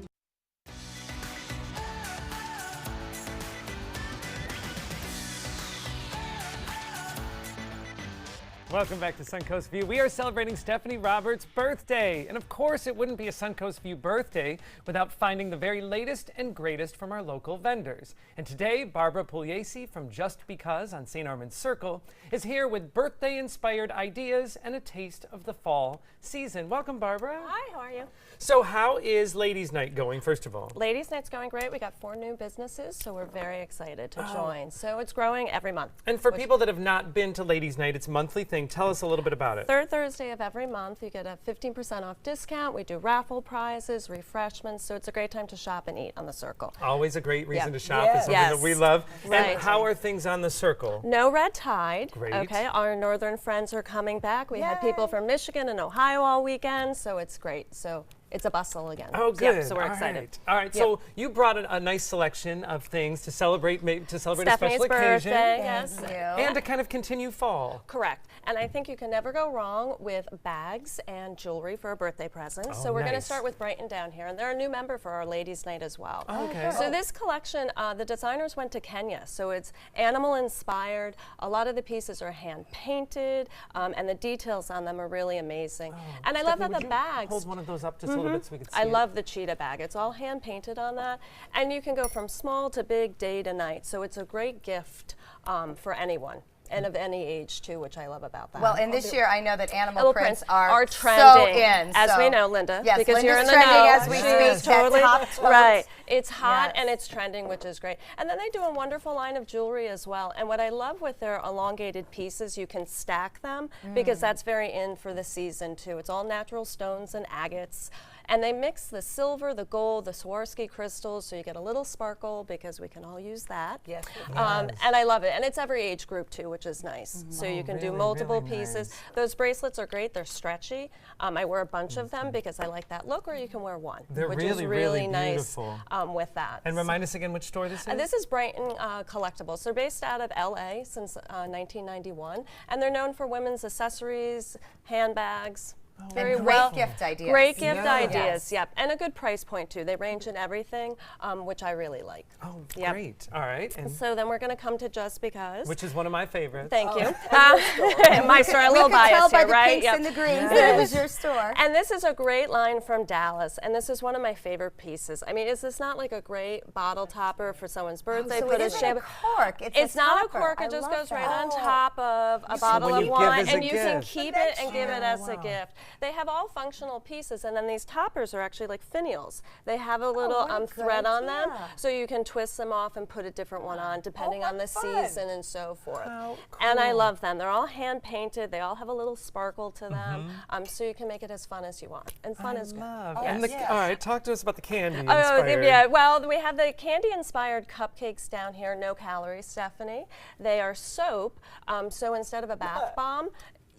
Speaker 2: Welcome back to Suncoast View. We are celebrating Stephanie Roberts' birthday. And of course, it wouldn't be a Suncoast View birthday without finding the very latest and greatest from our local vendors. And today, Barbara Pugliese from Just Because on St. Armand's Circle is here with birthday-inspired ideas and a taste of the fall season. Welcome, Barbara.
Speaker 20: Hi, how are you?
Speaker 2: So how is Ladies' Night going, first of all?
Speaker 20: Ladies' Night's going great. We got 4 new businesses, so we're very excited to join. So it's growing every month.
Speaker 2: And for people that have not been to Ladies' Night, it's a monthly thing. Tell us a little bit about it.
Speaker 20: Third Thursday of every month, you get a 15% off discount. We do raffle prizes, refreshments, so it's a great time to shop and eat on the Circle.
Speaker 2: Always a great reason to shop is something that we love.
Speaker 20: Right.
Speaker 2: And how are things on the Circle?
Speaker 20: No red tide.
Speaker 2: Great.
Speaker 20: Okay, our northern friends are coming back. We had people from Michigan and Ohio all weekend, so it's great. So it's a bustle again.
Speaker 2: Oh, good.
Speaker 20: Yep, so we're excited.
Speaker 2: All right. So you brought a nice selection of things to celebrate, a special
Speaker 20: Stephani's
Speaker 2: occasion,
Speaker 20: birthday, yes.
Speaker 2: and to kind of continue fall.
Speaker 20: Correct. And I think you can never go wrong with bags and jewelry for a birthday present. So we're going to start with Brighton down here, and they're a new member for our Ladies' Night as well.
Speaker 2: Okay.
Speaker 20: So this collection, the designers went to Kenya, so it's animal inspired. A lot of the pieces are hand painted, and the details on them are really amazing. And I love that the bags.
Speaker 2: Hold one of those up just a little bit so we can see
Speaker 20: I
Speaker 2: it.
Speaker 20: love the cheetah bag. It's all hand painted on that, and you can go from small to big, day to night. So it's a great gift for anyone. And of any age too, which I love about that.
Speaker 1: Well, and this year I know that animal prints are
Speaker 20: trending,
Speaker 1: so in.
Speaker 20: as we know, Linda.
Speaker 1: Yes,
Speaker 20: because
Speaker 1: Linda's
Speaker 20: you're in the
Speaker 1: trending
Speaker 20: know.
Speaker 1: as we speak.
Speaker 20: Totally
Speaker 1: That's hot
Speaker 20: right.
Speaker 1: totes.
Speaker 20: It's hot and it's trending, which is great. And then they do a wonderful line of jewelry as well. And what I love with their elongated pieces, you can stack them because that's very in for the season too. It's all natural stones and agates. And they mix the silver, the gold, the Swarovski crystals, so you get a little sparkle because we can all use that.
Speaker 1: Yes.
Speaker 20: And I love it. And it's every age group too, which is nice. So you can do multiple pieces. Those bracelets are great. They're stretchy. I wear a bunch of them because I like that look, or you can wear one,
Speaker 2: They're
Speaker 20: which
Speaker 2: really,
Speaker 20: is really nice
Speaker 2: beautiful.
Speaker 20: with that.
Speaker 2: And remind us again which store this is?
Speaker 20: This is Brighton Collectibles. They're based out of LA since 1991, and they're known for women's accessories, handbags. Very
Speaker 1: and
Speaker 20: well.
Speaker 1: great gift ideas.
Speaker 20: Great gift ideas, yep. And a good price point too. They range in everything, which I really like.
Speaker 2: Oh, great. All right. And
Speaker 20: so then we're going to come to Just Because.
Speaker 2: which is one of my favorites.
Speaker 20: Thank you. My store, a little biased here, right?
Speaker 1: We can tell by the pinks and the greens that it was your store.
Speaker 20: And this is a great line from Dallas, and this is one of my favorite pieces. I mean, is this not like a great bottle topper for someone's birthday?
Speaker 1: So it isn't a cork.
Speaker 20: It's not a
Speaker 1: topper.
Speaker 20: cork.
Speaker 1: I
Speaker 20: It just
Speaker 1: love
Speaker 20: goes right
Speaker 1: that.
Speaker 20: on top of a bottle
Speaker 2: when
Speaker 20: of
Speaker 2: you give
Speaker 20: wine,
Speaker 2: as a
Speaker 20: and you can
Speaker 2: gift.
Speaker 20: keep it and give it as a gift. They have all functional pieces, and then these toppers are actually like finials. They have a little thread on them, so you can twist them off and put a different one on depending on the season and so forth. And I love them. They're all hand painted. They all have a little sparkle to them, so you can make it as fun as you want. And fun is good.
Speaker 2: And all right, talk to us about the candy.
Speaker 20: Oh,
Speaker 2: inspired.
Speaker 20: yeah. Well, we have the candy-inspired cupcakes down here, no calories, Stephanie. They are soap, so instead of a bath bomb,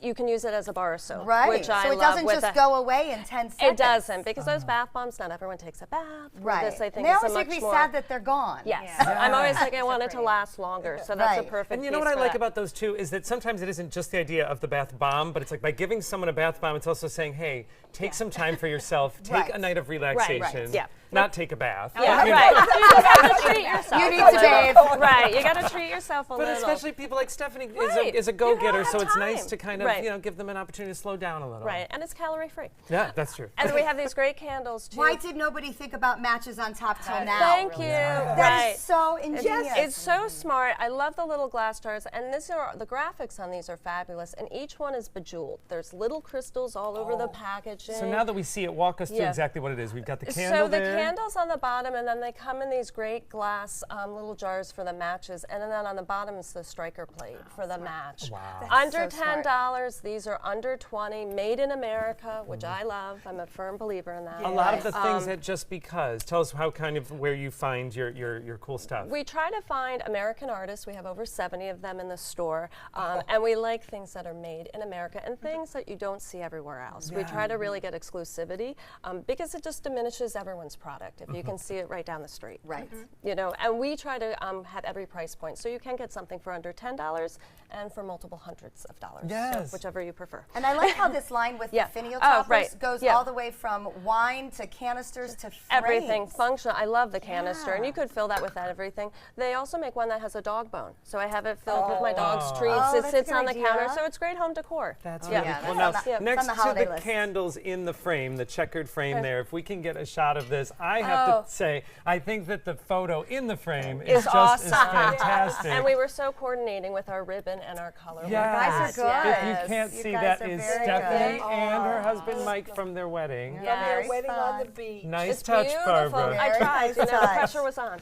Speaker 20: you can use it as a bar of soap,
Speaker 1: Right.
Speaker 20: which I
Speaker 1: so it
Speaker 20: love
Speaker 1: doesn't
Speaker 20: with
Speaker 1: just go away in 10 seconds.
Speaker 20: It doesn't, because those bath bombs, not everyone takes a bath.
Speaker 1: Right.
Speaker 20: This, I think,
Speaker 1: they
Speaker 20: is
Speaker 1: always
Speaker 20: a
Speaker 1: make
Speaker 20: much
Speaker 1: me
Speaker 20: more,
Speaker 1: sad that they're gone.
Speaker 20: Yes. I'm always like, I want it to last longer, so that's a perfect
Speaker 2: And you know
Speaker 20: piece
Speaker 2: what I
Speaker 20: for
Speaker 2: like
Speaker 20: that.
Speaker 2: about those too is that sometimes it isn't just the idea of the bath bomb, but it's like by giving someone a bath bomb, it's also saying, hey, take some time for yourself, take a night of relaxation,
Speaker 20: Yeah.
Speaker 2: not take a bath.
Speaker 20: Yeah,
Speaker 2: You know?
Speaker 20: right. You just have to treat yourself.
Speaker 1: You need
Speaker 20: a
Speaker 1: to
Speaker 20: little.
Speaker 1: bathe.
Speaker 20: Right. You got to treat yourself a
Speaker 2: But
Speaker 20: little.
Speaker 2: especially people like Stephanie
Speaker 20: Right.
Speaker 2: is a go-getter,
Speaker 20: You
Speaker 2: so
Speaker 20: don't
Speaker 2: it's
Speaker 20: have
Speaker 2: nice
Speaker 20: time.
Speaker 2: to kind of
Speaker 20: Right.
Speaker 2: give them an opportunity to slow down a little.
Speaker 20: Right, and it's calorie free.
Speaker 2: Yeah, that's true.
Speaker 20: And we have these great candles too.
Speaker 1: Why did nobody think about matches on top till now?
Speaker 20: Thank you.
Speaker 1: That
Speaker 20: Right.
Speaker 1: is so ingenious.
Speaker 20: It's so smart. I love the little glass jars, and the graphics on these are fabulous. And each one is bejeweled. There's little crystals all over the packaging.
Speaker 2: So now that we see it, walk us through
Speaker 20: Yeah.
Speaker 2: exactly what it is. We've got the candle
Speaker 20: So the
Speaker 2: there.
Speaker 20: candle's on the bottom, and then they come in these great glass little jars for the matches, and then on the bottom is the striker plate for the match.
Speaker 2: Wow.
Speaker 20: Under
Speaker 1: so smart.
Speaker 20: $10. These are under 20. Made in America, which I love. I'm a firm believer in that.
Speaker 2: A lot of the things that just because. Tell us how kind of where you find your cool stuff.
Speaker 20: We try to find American artists. We have over 70 of them in the store, and we like things that are made in America and things that you don't see everywhere else. We try to really get exclusivity because it just diminishes everyone's product if you can see it right down the street.
Speaker 1: Right.
Speaker 20: You know, and we try to have every price point, so you can get something for under $10 and for multiple hundreds of dollars.
Speaker 2: Yes.
Speaker 20: So whichever you prefer.
Speaker 1: And I like how this line with
Speaker 20: Yeah.
Speaker 1: the finial
Speaker 20: Oh,
Speaker 1: toppers
Speaker 20: right.
Speaker 1: goes
Speaker 20: Yeah.
Speaker 1: all the way from wine to canisters to frames.
Speaker 20: Everything functional. I love the canister, and you could fill that with everything. They also make one that has a dog bone, so I have it filled with my dog's treats.
Speaker 1: Oh,
Speaker 20: It
Speaker 1: that's
Speaker 20: sits
Speaker 1: a good
Speaker 20: on the counter,
Speaker 1: idea.
Speaker 20: so it's great home decor.
Speaker 2: That's
Speaker 20: Yeah.
Speaker 2: really
Speaker 1: Yeah,
Speaker 2: cool.
Speaker 1: that's
Speaker 2: Now,
Speaker 1: on the- it's
Speaker 2: next
Speaker 1: on the
Speaker 2: to
Speaker 1: holiday
Speaker 2: the
Speaker 1: list.
Speaker 2: candles in the frame, the checkered frame there, if we can get a shot of this, I have to say, I think that the photo in the frame is just
Speaker 20: awesome.
Speaker 2: as fantastic.
Speaker 20: And we were so coordinating with our ribbon and our color.
Speaker 2: Yes.
Speaker 1: You guys are good.
Speaker 2: If you can't
Speaker 1: You
Speaker 2: see,
Speaker 1: guys
Speaker 2: that
Speaker 1: are
Speaker 2: is
Speaker 1: very
Speaker 2: Stephanie
Speaker 1: good.
Speaker 2: and her husband Mike from their wedding.
Speaker 3: From
Speaker 20: Yes.
Speaker 3: their wedding on
Speaker 1: fun.
Speaker 3: the beach.
Speaker 2: Nice
Speaker 20: It's
Speaker 2: touch,
Speaker 20: beautiful.
Speaker 2: Barbara.
Speaker 20: I tried.
Speaker 1: Nice
Speaker 20: You know, the
Speaker 1: touch.
Speaker 20: pressure was on.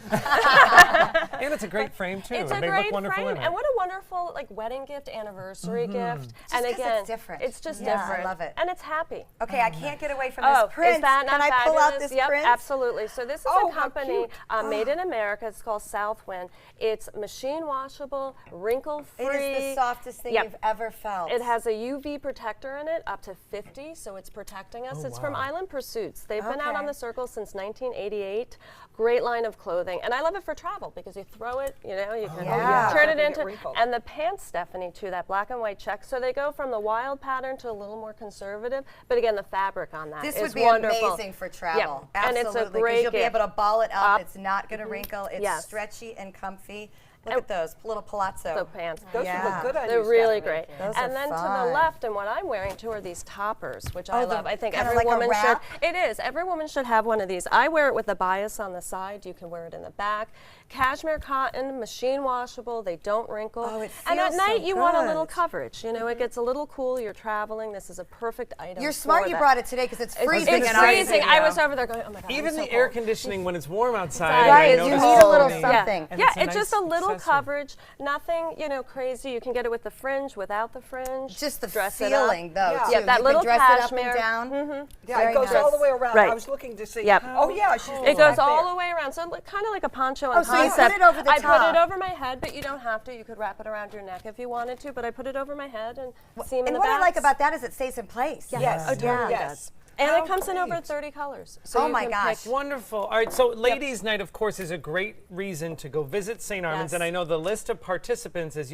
Speaker 2: And it's a great frame too.
Speaker 20: It's
Speaker 2: They
Speaker 20: a
Speaker 2: look
Speaker 20: great
Speaker 2: wonderful
Speaker 20: frame,
Speaker 2: in it.
Speaker 20: and what a wonderful like wedding gift, anniversary gift. And
Speaker 1: 'cause
Speaker 20: again,
Speaker 1: it's different.
Speaker 20: It's just
Speaker 1: Yeah, I
Speaker 20: different.
Speaker 1: love it.
Speaker 20: And it's happy.
Speaker 1: Okay, I can't get away from
Speaker 20: Oh,
Speaker 1: this print.
Speaker 20: is that not
Speaker 1: Can I pull out
Speaker 20: fabulous?
Speaker 1: this
Speaker 20: Yep,
Speaker 1: print?
Speaker 20: absolutely. So this is
Speaker 3: Oh,
Speaker 20: a
Speaker 3: how
Speaker 20: company
Speaker 3: cute.
Speaker 20: made in America. It's called Southwind. It's machine washable, wrinkle free.
Speaker 1: It is the softest thing
Speaker 20: Yep.
Speaker 1: you've ever felt.
Speaker 20: It has a UV protector in it, up to 50, so it's protecting us. It's from Island Pursuits. They've been out on
Speaker 1: Okay.
Speaker 20: the circle since 1988. Great line of clothing, and I love it for travel because you throw it, you know, you can
Speaker 1: yeah.
Speaker 20: turn it
Speaker 3: They get
Speaker 20: into.
Speaker 3: wrinkled.
Speaker 20: And the pants, Stephanie, too, that black and white check. So they go from the wild pattern to a little more conservative. But again, the fabric on that
Speaker 1: This
Speaker 20: is
Speaker 1: would be
Speaker 20: wonderful.
Speaker 1: amazing for travel.
Speaker 20: Yeah. And
Speaker 1: Absolutely.
Speaker 20: it's a great
Speaker 1: you'll be
Speaker 20: gift.
Speaker 1: able to ball it up.
Speaker 20: Up.
Speaker 1: It's not going to wrinkle. It's
Speaker 20: Yes.
Speaker 1: stretchy and comfy. Look at those little palazzo.
Speaker 20: The pants.
Speaker 3: Those
Speaker 1: Yeah.
Speaker 3: look good on
Speaker 20: They're
Speaker 3: you,
Speaker 20: really
Speaker 3: Stephanie.
Speaker 20: great.
Speaker 1: Those
Speaker 20: and
Speaker 1: are
Speaker 20: then to
Speaker 1: fun.
Speaker 20: the left, and what I'm wearing too are these toppers, which I
Speaker 1: Oh, the
Speaker 20: love. I think
Speaker 1: kinda
Speaker 20: every
Speaker 1: like a
Speaker 20: woman should.
Speaker 1: wrap?
Speaker 20: It is. Every woman should have one of these. I wear it with a bias on the side. You can wear it in the back. Cashmere cotton, machine washable. They don't wrinkle.
Speaker 1: Oh, it
Speaker 20: and at
Speaker 1: feels so
Speaker 20: night you want a little
Speaker 1: good.
Speaker 20: coverage. You know, it gets a little cool. You're traveling. This is a perfect item.
Speaker 1: You're smart
Speaker 20: for
Speaker 1: you
Speaker 20: that.
Speaker 1: brought it today because it's freezing.
Speaker 20: It's
Speaker 1: and I-
Speaker 20: freezing. I was over there going, oh my God.
Speaker 2: Even
Speaker 20: I'm so
Speaker 2: the air
Speaker 20: cold.
Speaker 2: conditioning when it's warm outside.
Speaker 20: Right,
Speaker 2: I
Speaker 20: you
Speaker 2: noticed
Speaker 20: need a little
Speaker 2: Stephanie.
Speaker 1: something.
Speaker 2: And
Speaker 20: Yeah,
Speaker 2: a
Speaker 20: it's just a
Speaker 2: nice
Speaker 20: little
Speaker 2: accessory.
Speaker 20: coverage. Nothing, you know, crazy. You can get it with the fringe, without the fringe.
Speaker 1: Just the
Speaker 20: dress
Speaker 1: feeling,
Speaker 20: it up.
Speaker 1: though,
Speaker 20: Yeah,
Speaker 1: too.
Speaker 20: that
Speaker 1: You
Speaker 20: little
Speaker 1: can dress it up
Speaker 20: cashmere.
Speaker 1: and down.
Speaker 3: Yeah,
Speaker 1: Very
Speaker 3: it goes
Speaker 1: nice.
Speaker 3: all the way around.
Speaker 20: Right.
Speaker 3: I was looking to see.
Speaker 20: Yep.
Speaker 3: Oh, yeah. She's
Speaker 20: It goes
Speaker 3: right
Speaker 20: all
Speaker 3: there.
Speaker 20: the way around, so kind of like a poncho
Speaker 1: Oh,
Speaker 20: on
Speaker 1: so you
Speaker 20: concept.
Speaker 1: put it over the
Speaker 20: I
Speaker 1: top.
Speaker 20: put it over my head, but you don't have to. You could wrap it around your neck if you wanted to, but I put it over my head and seam in
Speaker 1: And
Speaker 20: the
Speaker 1: what I like
Speaker 20: backs.
Speaker 1: about that is it stays in place.
Speaker 3: Yes.
Speaker 20: Oh, totally
Speaker 3: Yes.
Speaker 20: does. And
Speaker 3: How
Speaker 20: it comes in over
Speaker 3: great.
Speaker 20: 30 colors. So
Speaker 1: Oh
Speaker 20: you
Speaker 1: my
Speaker 20: can
Speaker 1: gosh.
Speaker 20: pick-
Speaker 2: Wonderful. All right, so Ladies' Night, of course, is a great reason to go visit St. Armand's,
Speaker 20: Yes.
Speaker 2: and I know the list of participants, as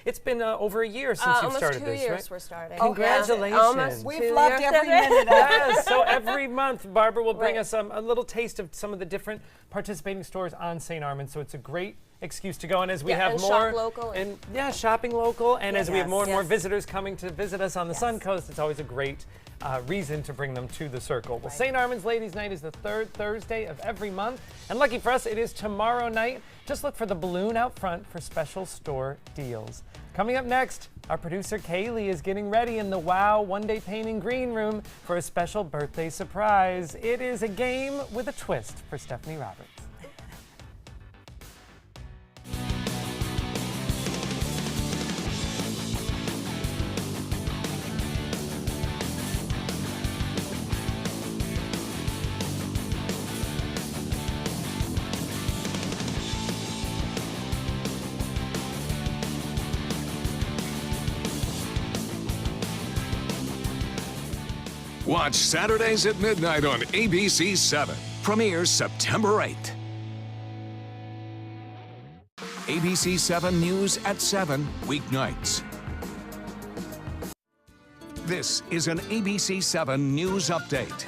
Speaker 2: it's been over a year since you've
Speaker 20: almost
Speaker 2: started
Speaker 20: 2
Speaker 2: this,
Speaker 20: years
Speaker 2: right?
Speaker 20: we're starting.
Speaker 2: Congratulations.
Speaker 20: Almost
Speaker 3: We've
Speaker 20: 2
Speaker 3: loved
Speaker 20: years.
Speaker 3: every minute of it.
Speaker 2: Yes, so every month, Barbara will bring
Speaker 20: Right.
Speaker 2: us a little taste of some of the different participating stores on St. Armand's, so it's a great excuse to go. And as we
Speaker 20: Yeah,
Speaker 2: have
Speaker 20: and
Speaker 2: more
Speaker 20: shop local
Speaker 2: and shopping local, and as we have more and more
Speaker 20: Yes.
Speaker 2: visitors coming to visit us on the Suncoast, it's always a great reason to bring them to the circle. Well, St. Armand's Ladies' Night is the third Thursday of every month, and lucky for us, it is tomorrow night. Just look for the balloon out front for special store deals. Coming up next, our producer Kaylee is getting ready in the Wow One-Day Painting Green Room for a special birthday surprise. It is a game with a twist for Stephanie Roberts.
Speaker 15: Watch Saturdays at midnight on ABC 7. Premieres September 8th. ABC 7 News at 7 weeknights. This is an ABC 7 News Update.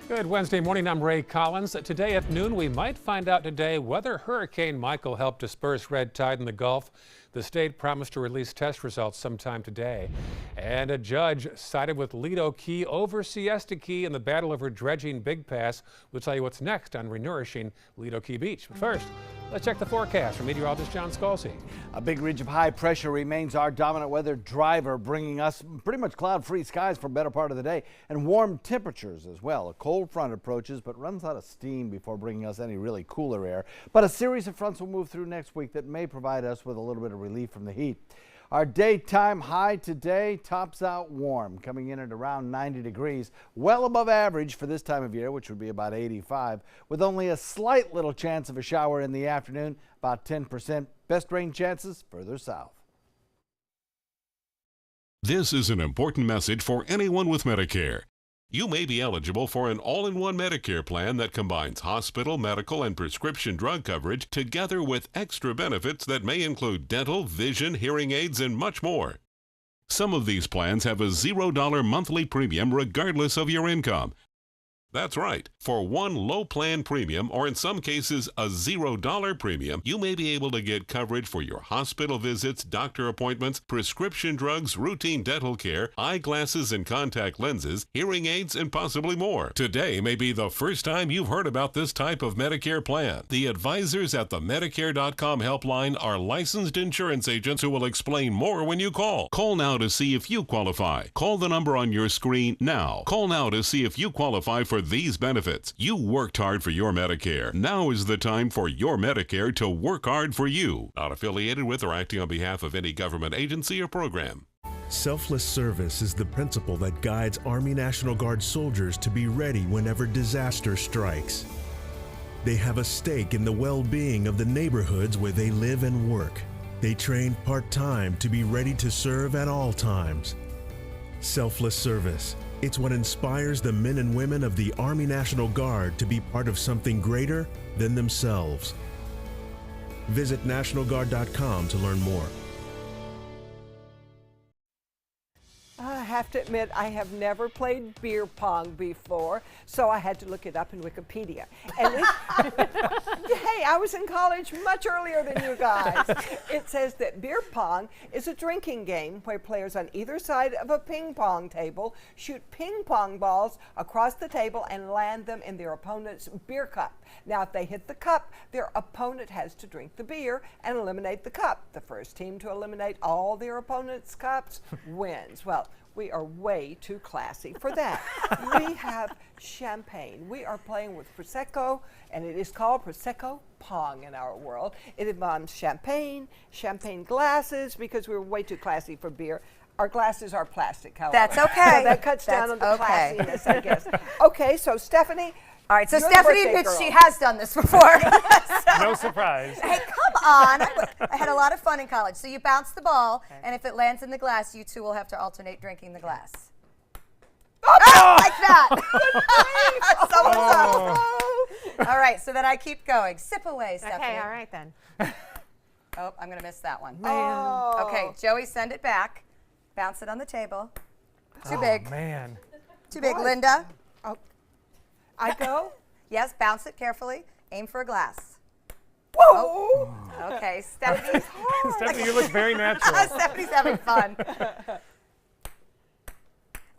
Speaker 21: Good Wednesday morning, I'm Ray Collins. Today at noon, we might find out today whether Hurricane Michael helped disperse red tide in the Gulf. The state promised to release test results sometime today. And a judge sided with Lido Key over Siesta Key in the battle over dredging Big Pass. We'll tell you what's next on renourishing Lido Key Beach. But first, let's check the forecast from meteorologist John Scalzi.
Speaker 6: A big ridge of high pressure remains our dominant weather driver, bringing us pretty much cloud-free skies for a better part of the day and warm temperatures as well. A cold front approaches but runs out of steam before bringing us any really cooler air. But a series of fronts will move through next week that may provide us with a little bit of relief from the heat. Our daytime high today tops out warm, coming in at around 90 degrees, well above average for this time of year, which would be about 85, with only a slight little chance of a shower in the afternoon, about 10%. Best rain chances further south.
Speaker 14: This is an important message for anyone with Medicare. You may be eligible for an all-in-one Medicare plan that combines hospital, medical, and prescription drug coverage together with extra benefits that may include dental, vision, hearing aids, and much more. Some of these plans have a $0 monthly premium regardless of your income. That's right. For one low plan premium, or in some cases a $0 premium, you may be able to get coverage for your hospital visits, doctor appointments, prescription drugs, routine dental care, eyeglasses and contact lenses, hearing aids, and possibly more. Today may be the first time you've heard about this type of Medicare plan. The advisors at the Medicare.com helpline are licensed insurance agents who will explain more when you call. Call now to see if you qualify. Call the number on your screen now. Call now to see if you qualify for these benefits. You worked hard for your Medicare. Now is the time for your Medicare to work hard for you. Not affiliated with or acting on behalf of any government agency or program.
Speaker 22: Selfless service is the principle that guides Army National Guard soldiers to be ready whenever disaster strikes. They have a stake in the well-being of the neighborhoods where they live and work. They train part-time to be ready to serve at all times. Selfless service. It's what inspires the men and women of the Army National Guard to be part of something greater than themselves. Visit NationalGuard.com to learn more.
Speaker 3: I have to admit, I have never played beer pong before, so I had to look it up in Wikipedia. And hey, I was in college much earlier than you guys. It says that beer pong is a drinking game where players on either side of a ping pong table shoot ping pong balls across the table and land them in their opponent's beer cup. Now, if they hit the cup, their opponent has to drink the beer and eliminate the cup. The first team to eliminate all their opponent's cups wins. Well, we are way too classy for that. We have champagne. We are playing with Prosecco, and it is called Prosecco Pong in our world. It involves champagne, champagne glasses, because we're way too classy for beer. Our glasses are plastic, however.
Speaker 1: That's okay.
Speaker 3: So that cuts down on the classiness, I guess. Okay, so Stephanie.
Speaker 1: All right, so
Speaker 3: you're
Speaker 1: Stephanie
Speaker 3: the birthday
Speaker 1: admits
Speaker 3: girl.
Speaker 1: she has done this before.
Speaker 2: No surprise.
Speaker 1: Hey, come on. I had a lot of fun in college. So you bounce the ball, and if it lands in the glass, you two will have to alternate drinking the glass. Oh, like that. All right, so then I keep going. Sip away, Stephanie.
Speaker 4: Okay, all right then.
Speaker 1: Oh, I'm going to miss that one.
Speaker 3: Oh.
Speaker 1: Okay, Joey, send it back. Bounce it on the table. Too big.
Speaker 2: Man.
Speaker 1: Too big.
Speaker 3: What?
Speaker 1: Linda.
Speaker 3: Oh. I go?
Speaker 1: Yes, bounce it carefully. Aim for a glass.
Speaker 3: Whoa!
Speaker 1: Oh. Okay, Stephanie.
Speaker 2: Stephanie, you look very natural.
Speaker 1: Stephanie's having fun.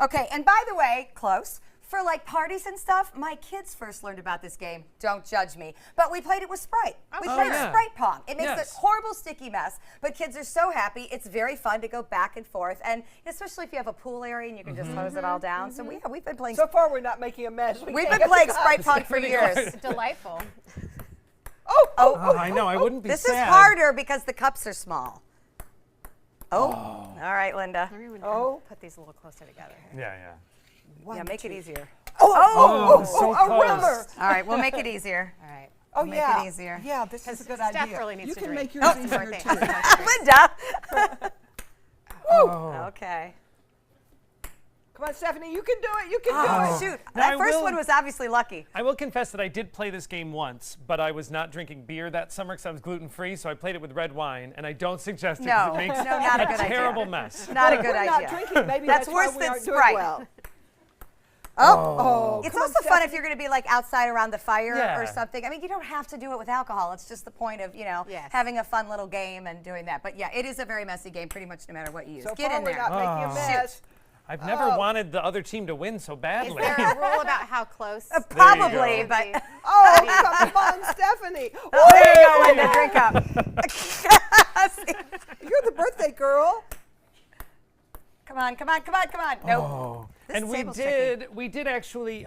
Speaker 1: Okay, and by the way, close. For like parties and stuff, my kids first learned about this game. Don't judge me. But we played it with Sprite. We played Sprite Pong. It makes a horrible sticky mess, but kids are so happy. It's very fun to go back and forth, and especially if you have a pool area and you can just hose it all down. So we've been playing.
Speaker 3: So far, we're not making a mess.
Speaker 1: We've been playing Sprite Pong for years.
Speaker 4: It's delightful.
Speaker 1: Oh,
Speaker 2: I know. I wouldn't be
Speaker 1: this
Speaker 2: sad.
Speaker 1: is harder because the cups are small. All right, Linda.
Speaker 4: Put these a little closer together.
Speaker 2: Yeah.
Speaker 1: Yeah, make it easier.
Speaker 2: So close.
Speaker 3: Rummer.
Speaker 1: All right, we'll make it easier.
Speaker 4: All right.
Speaker 3: Oh,
Speaker 1: Make
Speaker 3: yeah.
Speaker 1: it easier.
Speaker 3: Yeah, this is a good
Speaker 4: Steph
Speaker 3: idea.
Speaker 4: really needs
Speaker 3: you
Speaker 4: to
Speaker 3: can
Speaker 4: drink.
Speaker 3: make yours
Speaker 4: Oh,
Speaker 3: easier,
Speaker 4: birthday.
Speaker 3: too.
Speaker 1: Linda.
Speaker 2: Oh.
Speaker 1: Okay.
Speaker 3: Come on, Stephanie, you can do it. You can
Speaker 1: Oh,
Speaker 3: do it.
Speaker 1: shoot.
Speaker 2: Now,
Speaker 1: That first one was obviously lucky.
Speaker 2: I will confess that I did play this game once, but I was not drinking beer that summer because I was gluten-free, so I played it with red wine, and I don't suggest it because
Speaker 1: No,
Speaker 2: it makes
Speaker 1: no, not a good idea.
Speaker 2: terrible mess.
Speaker 1: Not a good
Speaker 3: We're
Speaker 1: idea.
Speaker 3: not drinking. Maybe
Speaker 1: That's
Speaker 3: why
Speaker 1: worse
Speaker 3: we
Speaker 1: than
Speaker 3: aren't doing
Speaker 1: Sprite.
Speaker 3: well.
Speaker 1: Oh, it's
Speaker 3: come on,
Speaker 1: also fun if
Speaker 3: Stephanie.
Speaker 1: you're going to be like outside around the fire
Speaker 2: Yeah.
Speaker 1: or something. I mean, you don't have to do it with alcohol. It's just the point of, having a fun little game and doing that. But yeah, it is a very messy game pretty much no matter what you use.
Speaker 3: So
Speaker 1: Get
Speaker 3: far,
Speaker 1: in
Speaker 3: we're
Speaker 1: there.
Speaker 3: not making a mess.
Speaker 2: I've never wanted the other team to win so
Speaker 4: Is
Speaker 2: badly.
Speaker 4: there a rule about how close?
Speaker 1: Probably, but
Speaker 3: Oh, come on, Stephanie.
Speaker 1: there you go, Linda. Drink up.
Speaker 3: You're the birthday girl.
Speaker 1: Come on, come on, come on, come on. Nope.
Speaker 2: Oh.
Speaker 1: This
Speaker 2: And
Speaker 1: table's tricky.
Speaker 2: we did actually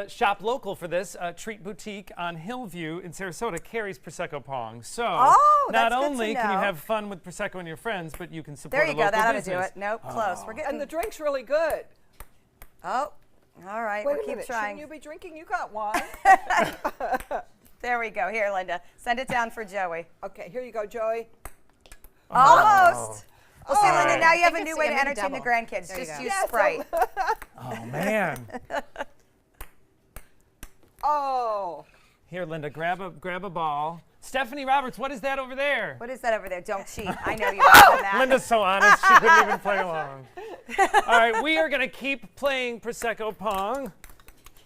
Speaker 2: shop local for this. Treat Boutique on Hillview in Sarasota carries Prosecco Pong. So
Speaker 1: Oh,
Speaker 2: not
Speaker 1: that's good to
Speaker 2: only can you
Speaker 1: know.
Speaker 2: have fun with Prosecco and your friends, but you can support
Speaker 1: There you
Speaker 2: a
Speaker 1: go.
Speaker 2: local
Speaker 1: That ought to
Speaker 2: business.
Speaker 1: do it. Nope, close. We're getting.
Speaker 3: And the drink's really good.
Speaker 1: Oh, all right.
Speaker 3: Wait
Speaker 1: We'll
Speaker 3: a
Speaker 1: keep
Speaker 3: minute.
Speaker 1: trying.
Speaker 3: Shouldn't you be drinking? You got wine.
Speaker 1: There we go. Here, Linda. Send it down for Joey.
Speaker 3: Okay, here you go, Joey.
Speaker 1: Almost. Well, see, Linda,
Speaker 2: right.
Speaker 1: now you have
Speaker 4: I
Speaker 1: a
Speaker 4: think
Speaker 1: new
Speaker 4: it's
Speaker 1: way to
Speaker 4: gonna be
Speaker 1: entertain the
Speaker 4: double.
Speaker 1: grandkids.
Speaker 4: There you
Speaker 1: Just
Speaker 4: go.
Speaker 1: use
Speaker 3: Yes,
Speaker 1: Sprite.
Speaker 2: Oh man!
Speaker 3: Oh.
Speaker 2: Here, Linda, grab a ball. Stephanie Roberts, what is that over there?
Speaker 1: What is that over there? Don't cheat. I know you better than that.
Speaker 2: Linda's so honest, she couldn't even play along. All right, we are going to keep playing Prosecco Pong.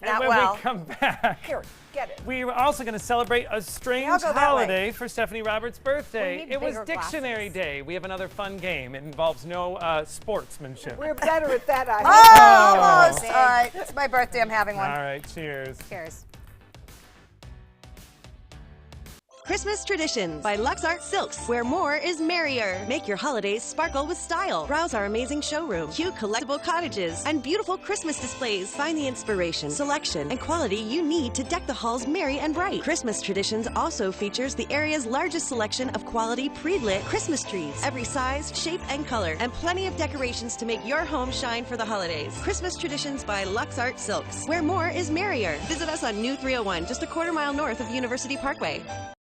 Speaker 2: And
Speaker 1: Not
Speaker 2: when
Speaker 1: well.
Speaker 2: we come back,
Speaker 3: Here, get it.
Speaker 2: we are also going to celebrate a strange
Speaker 1: go that
Speaker 2: holiday for Stephanie Roberts' birthday.
Speaker 4: need
Speaker 2: It was
Speaker 4: bigger
Speaker 2: Dictionary
Speaker 4: glasses.
Speaker 2: Day. We have another fun game. It involves no sportsmanship.
Speaker 3: We're better at that, I hope.
Speaker 1: Oh, almost. All right. It's my birthday. I'm having one.
Speaker 2: All right, cheers.
Speaker 4: Cheers.
Speaker 5: Christmas Traditions by Lux Art Silks, where more is merrier. Make your holidays sparkle with style. Browse our amazing showroom, cute collectible cottages, and beautiful Christmas displays. Find the inspiration, selection, and quality you need to deck the halls merry and bright. Christmas Traditions also features the area's largest selection of quality pre-lit Christmas trees, every size, shape, and color, and plenty of decorations to make your home shine for the holidays. Christmas Traditions by Lux Art Silks, where more is merrier. Visit us on New 301, just a quarter-mile north of University Parkway.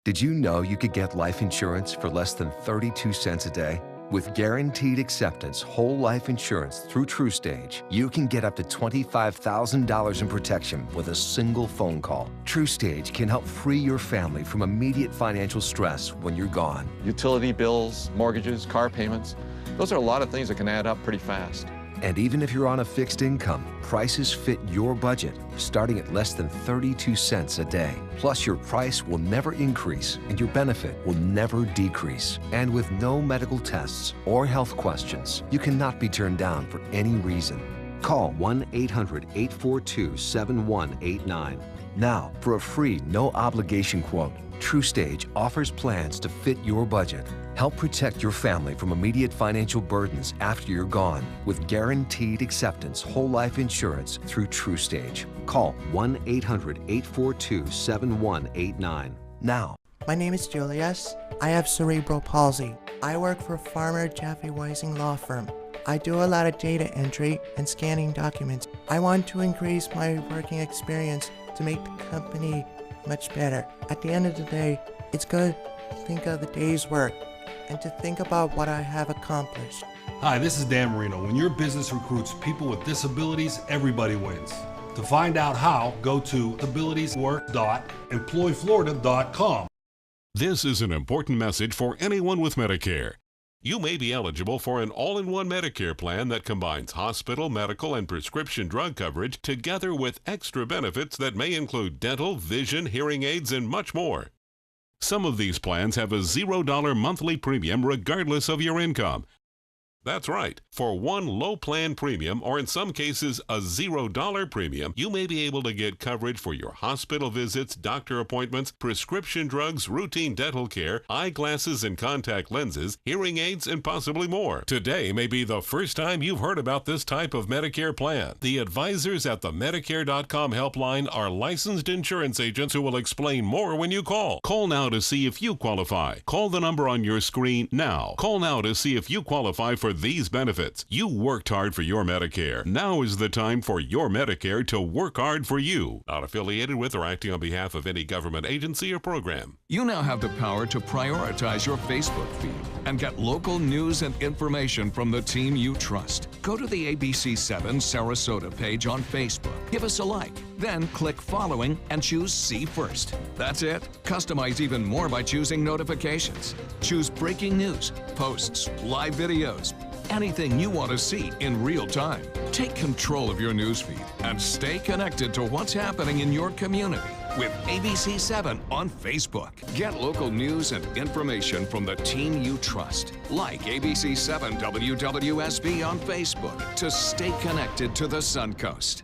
Speaker 17: Did you know you could get life insurance for less than 32 cents a day? With guaranteed acceptance whole life insurance through TrueStage, you can get up to $25,000 in protection with a single phone call. TrueStage can help free your family from immediate financial stress when you're gone.
Speaker 18: Utility bills, mortgages, car payments, those are a lot of things that can add up pretty fast.
Speaker 17: And even if you're on a fixed income, prices fit your budget, starting at less than 32 cents a day. Plus, your price will never increase and your benefit will never decrease. And with no medical tests or health questions, you cannot be turned down for any reason. Call 1-800-842-7189. Now, for a free, no-obligation quote, TrueStage offers plans to fit your budget. Help protect your family from immediate financial burdens after you're gone with guaranteed acceptance whole life insurance through TrueStage. Call 1-800-842-7189 now.
Speaker 8: My name is Julius. I have cerebral palsy. I work for Farmer Jeffy Weising Law Firm. I do a lot of data entry and scanning documents. I want to increase my working experience to make the company much better. At the end of the day, it's good to think of the day's work and to think about what I have accomplished.
Speaker 10: Hi, this is Dan Marino. When your business recruits people with disabilities, everybody wins. To find out how, go to abilitieswork.employflorida.com.
Speaker 14: This is an important message for anyone with Medicare. You may be eligible for an all-in-one Medicare plan that combines hospital, medical, and prescription drug coverage together with extra benefits that may include dental, vision, hearing aids, and much more. Some of these plans have a $0 monthly premium regardless of your income. That's right. For one low plan premium, or in some cases a $0 premium, you may be able to get coverage for your hospital visits, doctor appointments, prescription drugs, routine dental care, eyeglasses and contact lenses, hearing aids, and possibly more. Today may be the first time you've heard about this type of Medicare plan. The advisors at the Medicare.com helpline are licensed insurance agents who will explain more when you call. Call now to see if you qualify. Call the number on your screen now. Call now to see if you qualify for these benefits. You worked hard for your Medicare. Now is the time for your Medicare to work hard for you. Not affiliated with or acting on behalf of any government agency or program.
Speaker 15: You now have the power to prioritize your Facebook feed and get local news and information from the team you trust. Go to the ABC7 Sarasota page on Facebook. Give us a like. Then click following and choose See First. That's it. Customize even more by choosing notifications. Choose breaking news, posts, live videos, anything you want to see in real time. Take control of your newsfeed and stay connected to what's happening in your community with ABC7 on Facebook. Get local news and information from the team you trust. Like ABC7 WWSB on Facebook to stay connected to the Suncoast.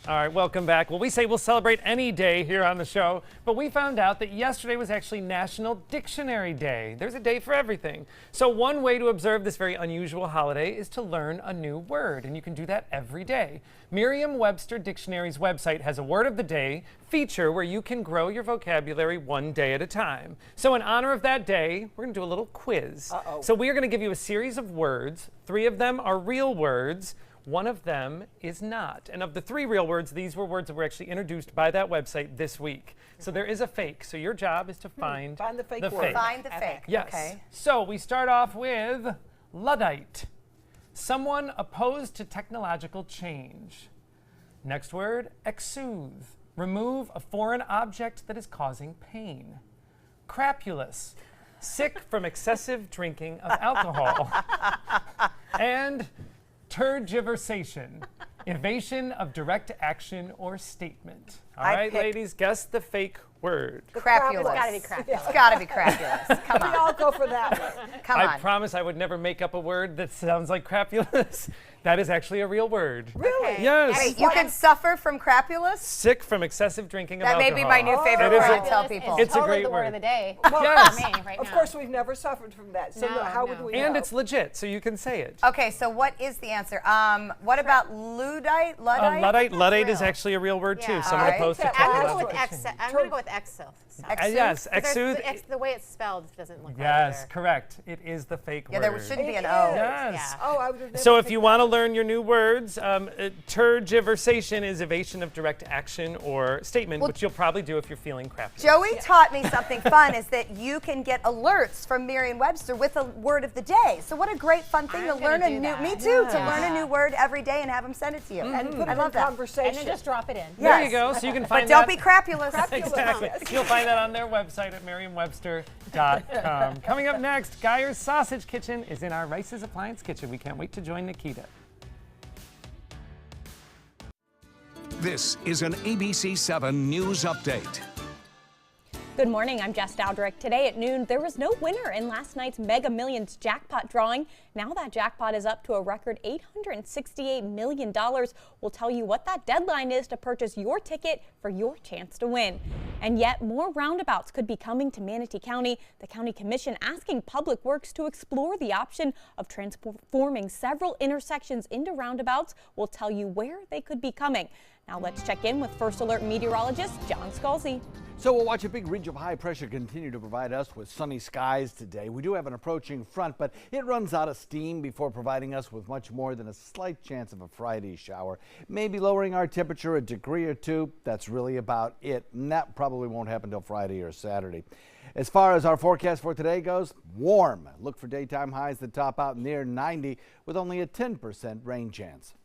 Speaker 2: All right, welcome back. Well, we say we'll celebrate any day here on the show, but we found out that yesterday was actually National Dictionary Day. There's a day for everything. So one way to observe this very unusual holiday is to learn a new word, and you can do that every day. Merriam-Webster Dictionary's website has a Word of the Day feature where you can grow your vocabulary one day at a time. So in honor of that day, we're going to do a little quiz. So we are going to give you a series of words. 3 of them are real words. 1 of them is not. And of the 3 real words, these were words that were actually introduced by that website this week. So there is a fake. So your job is to find
Speaker 3: the fake word.
Speaker 1: Find the fake.
Speaker 2: Yes.
Speaker 1: Okay.
Speaker 2: So we start off with Luddite. Someone opposed to technological change. Next word, exsoothe. Remove a foreign object that is causing pain. Crapulous. Sick from excessive drinking of alcohol. And tergiversation, evasion of direct action or statement. All right, ladies, guess the fake word.
Speaker 1: Crapulous.
Speaker 4: It's gotta be crapulous.
Speaker 1: It's gotta be crapulous. Come on.
Speaker 3: We all go for that one.
Speaker 1: Come on.
Speaker 2: I promise I would never make up a word that sounds like crapulous. That is actually a real word.
Speaker 3: Really?
Speaker 2: Yes.
Speaker 1: Wait, you can suffer from crapulous?
Speaker 2: Sick from excessive drinking of
Speaker 1: That
Speaker 2: alcohol.
Speaker 1: may be my new favorite
Speaker 2: It
Speaker 1: word
Speaker 2: is
Speaker 1: to tell people.
Speaker 2: It's
Speaker 4: totally
Speaker 2: a great
Speaker 4: the word of
Speaker 2: word.
Speaker 4: the day.
Speaker 2: Yes.
Speaker 4: For me right
Speaker 3: Of
Speaker 4: now.
Speaker 3: course, we've never suffered from that. So
Speaker 4: No,
Speaker 3: how would
Speaker 4: no.
Speaker 3: we
Speaker 2: And
Speaker 3: know?
Speaker 2: it's legit, so you can say it.
Speaker 1: Okay, so what is the answer? What about Luddite? Luddite?
Speaker 2: Luddite is actually a real word too.
Speaker 4: Yeah.
Speaker 2: Someone
Speaker 1: Alright.
Speaker 2: opposed to
Speaker 4: I'm gonna
Speaker 2: technological
Speaker 4: go with
Speaker 2: change.
Speaker 4: I'm gonna go with exo.
Speaker 2: Yes, exsoothe.
Speaker 4: The way it's spelled doesn't look right
Speaker 2: Yes,
Speaker 4: either.
Speaker 2: correct. It is the fake
Speaker 1: Yeah,
Speaker 2: word.
Speaker 1: there shouldn't be an O.
Speaker 2: Yes.
Speaker 4: Yeah.
Speaker 3: Oh, I would have never
Speaker 2: So if
Speaker 3: picked
Speaker 2: you
Speaker 3: that
Speaker 2: want to
Speaker 3: one.
Speaker 2: learn your new words, tergiversation is evasion of direct action or statement, which you'll probably do if you're feeling crappy.
Speaker 1: Joey taught me something fun is that you can get alerts from Merriam-Webster with a word of the day. So what a great fun thing to learn a new, me too, to learn a new word every day and have them send it to you.
Speaker 3: And put
Speaker 1: I
Speaker 3: it
Speaker 1: love
Speaker 3: in
Speaker 1: that.
Speaker 3: conversation.
Speaker 4: And then just drop it in.
Speaker 2: There
Speaker 1: Yes.
Speaker 2: you go. So you can find
Speaker 1: But don't
Speaker 2: that.
Speaker 1: be crapulous.
Speaker 2: Exactly. You'll find that on their website at merriam-webster.com. Coming up next, Geyer's Sausage Kitchen is in our Rice's Appliance Kitchen. We can't wait to join Nikita.
Speaker 15: This is an ABC7 News Update.
Speaker 7: Good morning, I'm Jess Dowdrick. Today at noon, there was no winner in last night's Mega Millions jackpot drawing. Now that jackpot is up to a record $868 million. We'll tell you what that deadline is to purchase your ticket for your chance to win. And yet more roundabouts could be coming to Manatee County. The County Commission asking Public Works to explore the option of transforming several intersections into roundabouts. We'll tell you where they could be coming. Now let's check in with First Alert meteorologist John Scalzi.
Speaker 6: So we'll watch a big ridge of high pressure continue to provide us with sunny skies today. We do have an approaching front, but it runs out of steam before providing us with much more than a slight chance of a Friday shower. Maybe lowering our temperature a degree or 2. That's really about it. And that probably won't happen until Friday or Saturday. As far as our forecast for today goes, warm. Look for daytime highs that top out near 90 with only a 10% rain chance.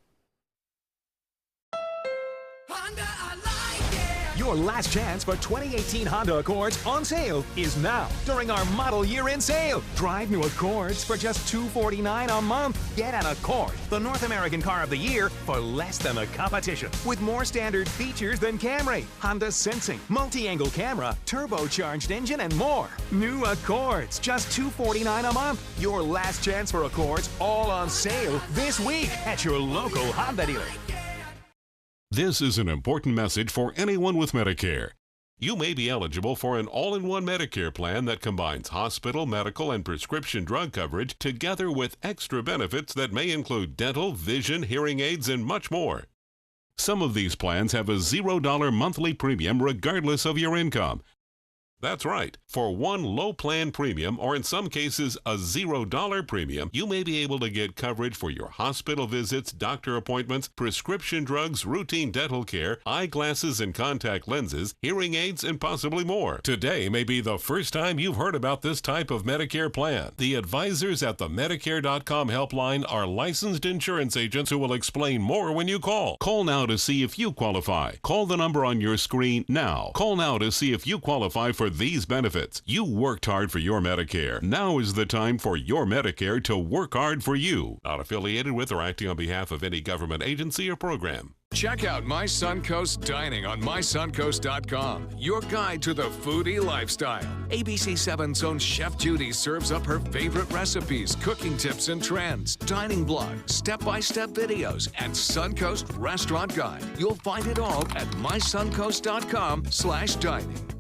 Speaker 9: Your last chance for 2018 Honda Accords on sale is now during our model year-end sale. Drive new Accords for just $249 a month. Get an Accord, the North American car of the year, for less than the competition. With more standard features than Camry, Honda Sensing, multi-angle camera, turbocharged engine, and more. New Accords, just $249 a month. Your last chance for Accords, all on sale this week at your local Honda dealer.
Speaker 14: This is an important message for anyone with Medicare. You may be eligible for an all-in-one Medicare plan that combines hospital, medical, and prescription drug coverage together with extra benefits that may include dental, vision, hearing aids, and much more. Some of these plans have a $0 monthly premium regardless of your income. That's right. For one low plan premium, or in some cases a $0 premium, you may be able to get coverage for your hospital visits, doctor appointments, prescription drugs, routine dental care, eyeglasses and contact lenses, hearing aids, and possibly more. Today may be the first time you've heard about this type of Medicare plan. The advisors at the Medicare.com helpline are licensed insurance agents who will explain more when you call. Call now to see if you qualify. Call the number on your screen now. Call now to see if you qualify for these benefits. You worked hard for your Medicare. Now is the time for your Medicare to work hard for you. Not affiliated with or acting on behalf of any government agency or program.
Speaker 15: Check out My Suncoast Dining on mysuncoast.com, your guide to the foodie lifestyle. ABC 7's own Chef Judy serves up her favorite recipes, cooking tips and trends, dining blog, step-by-step videos, and Suncoast Restaurant Guide. You'll find it all at mysuncoast.com/dining.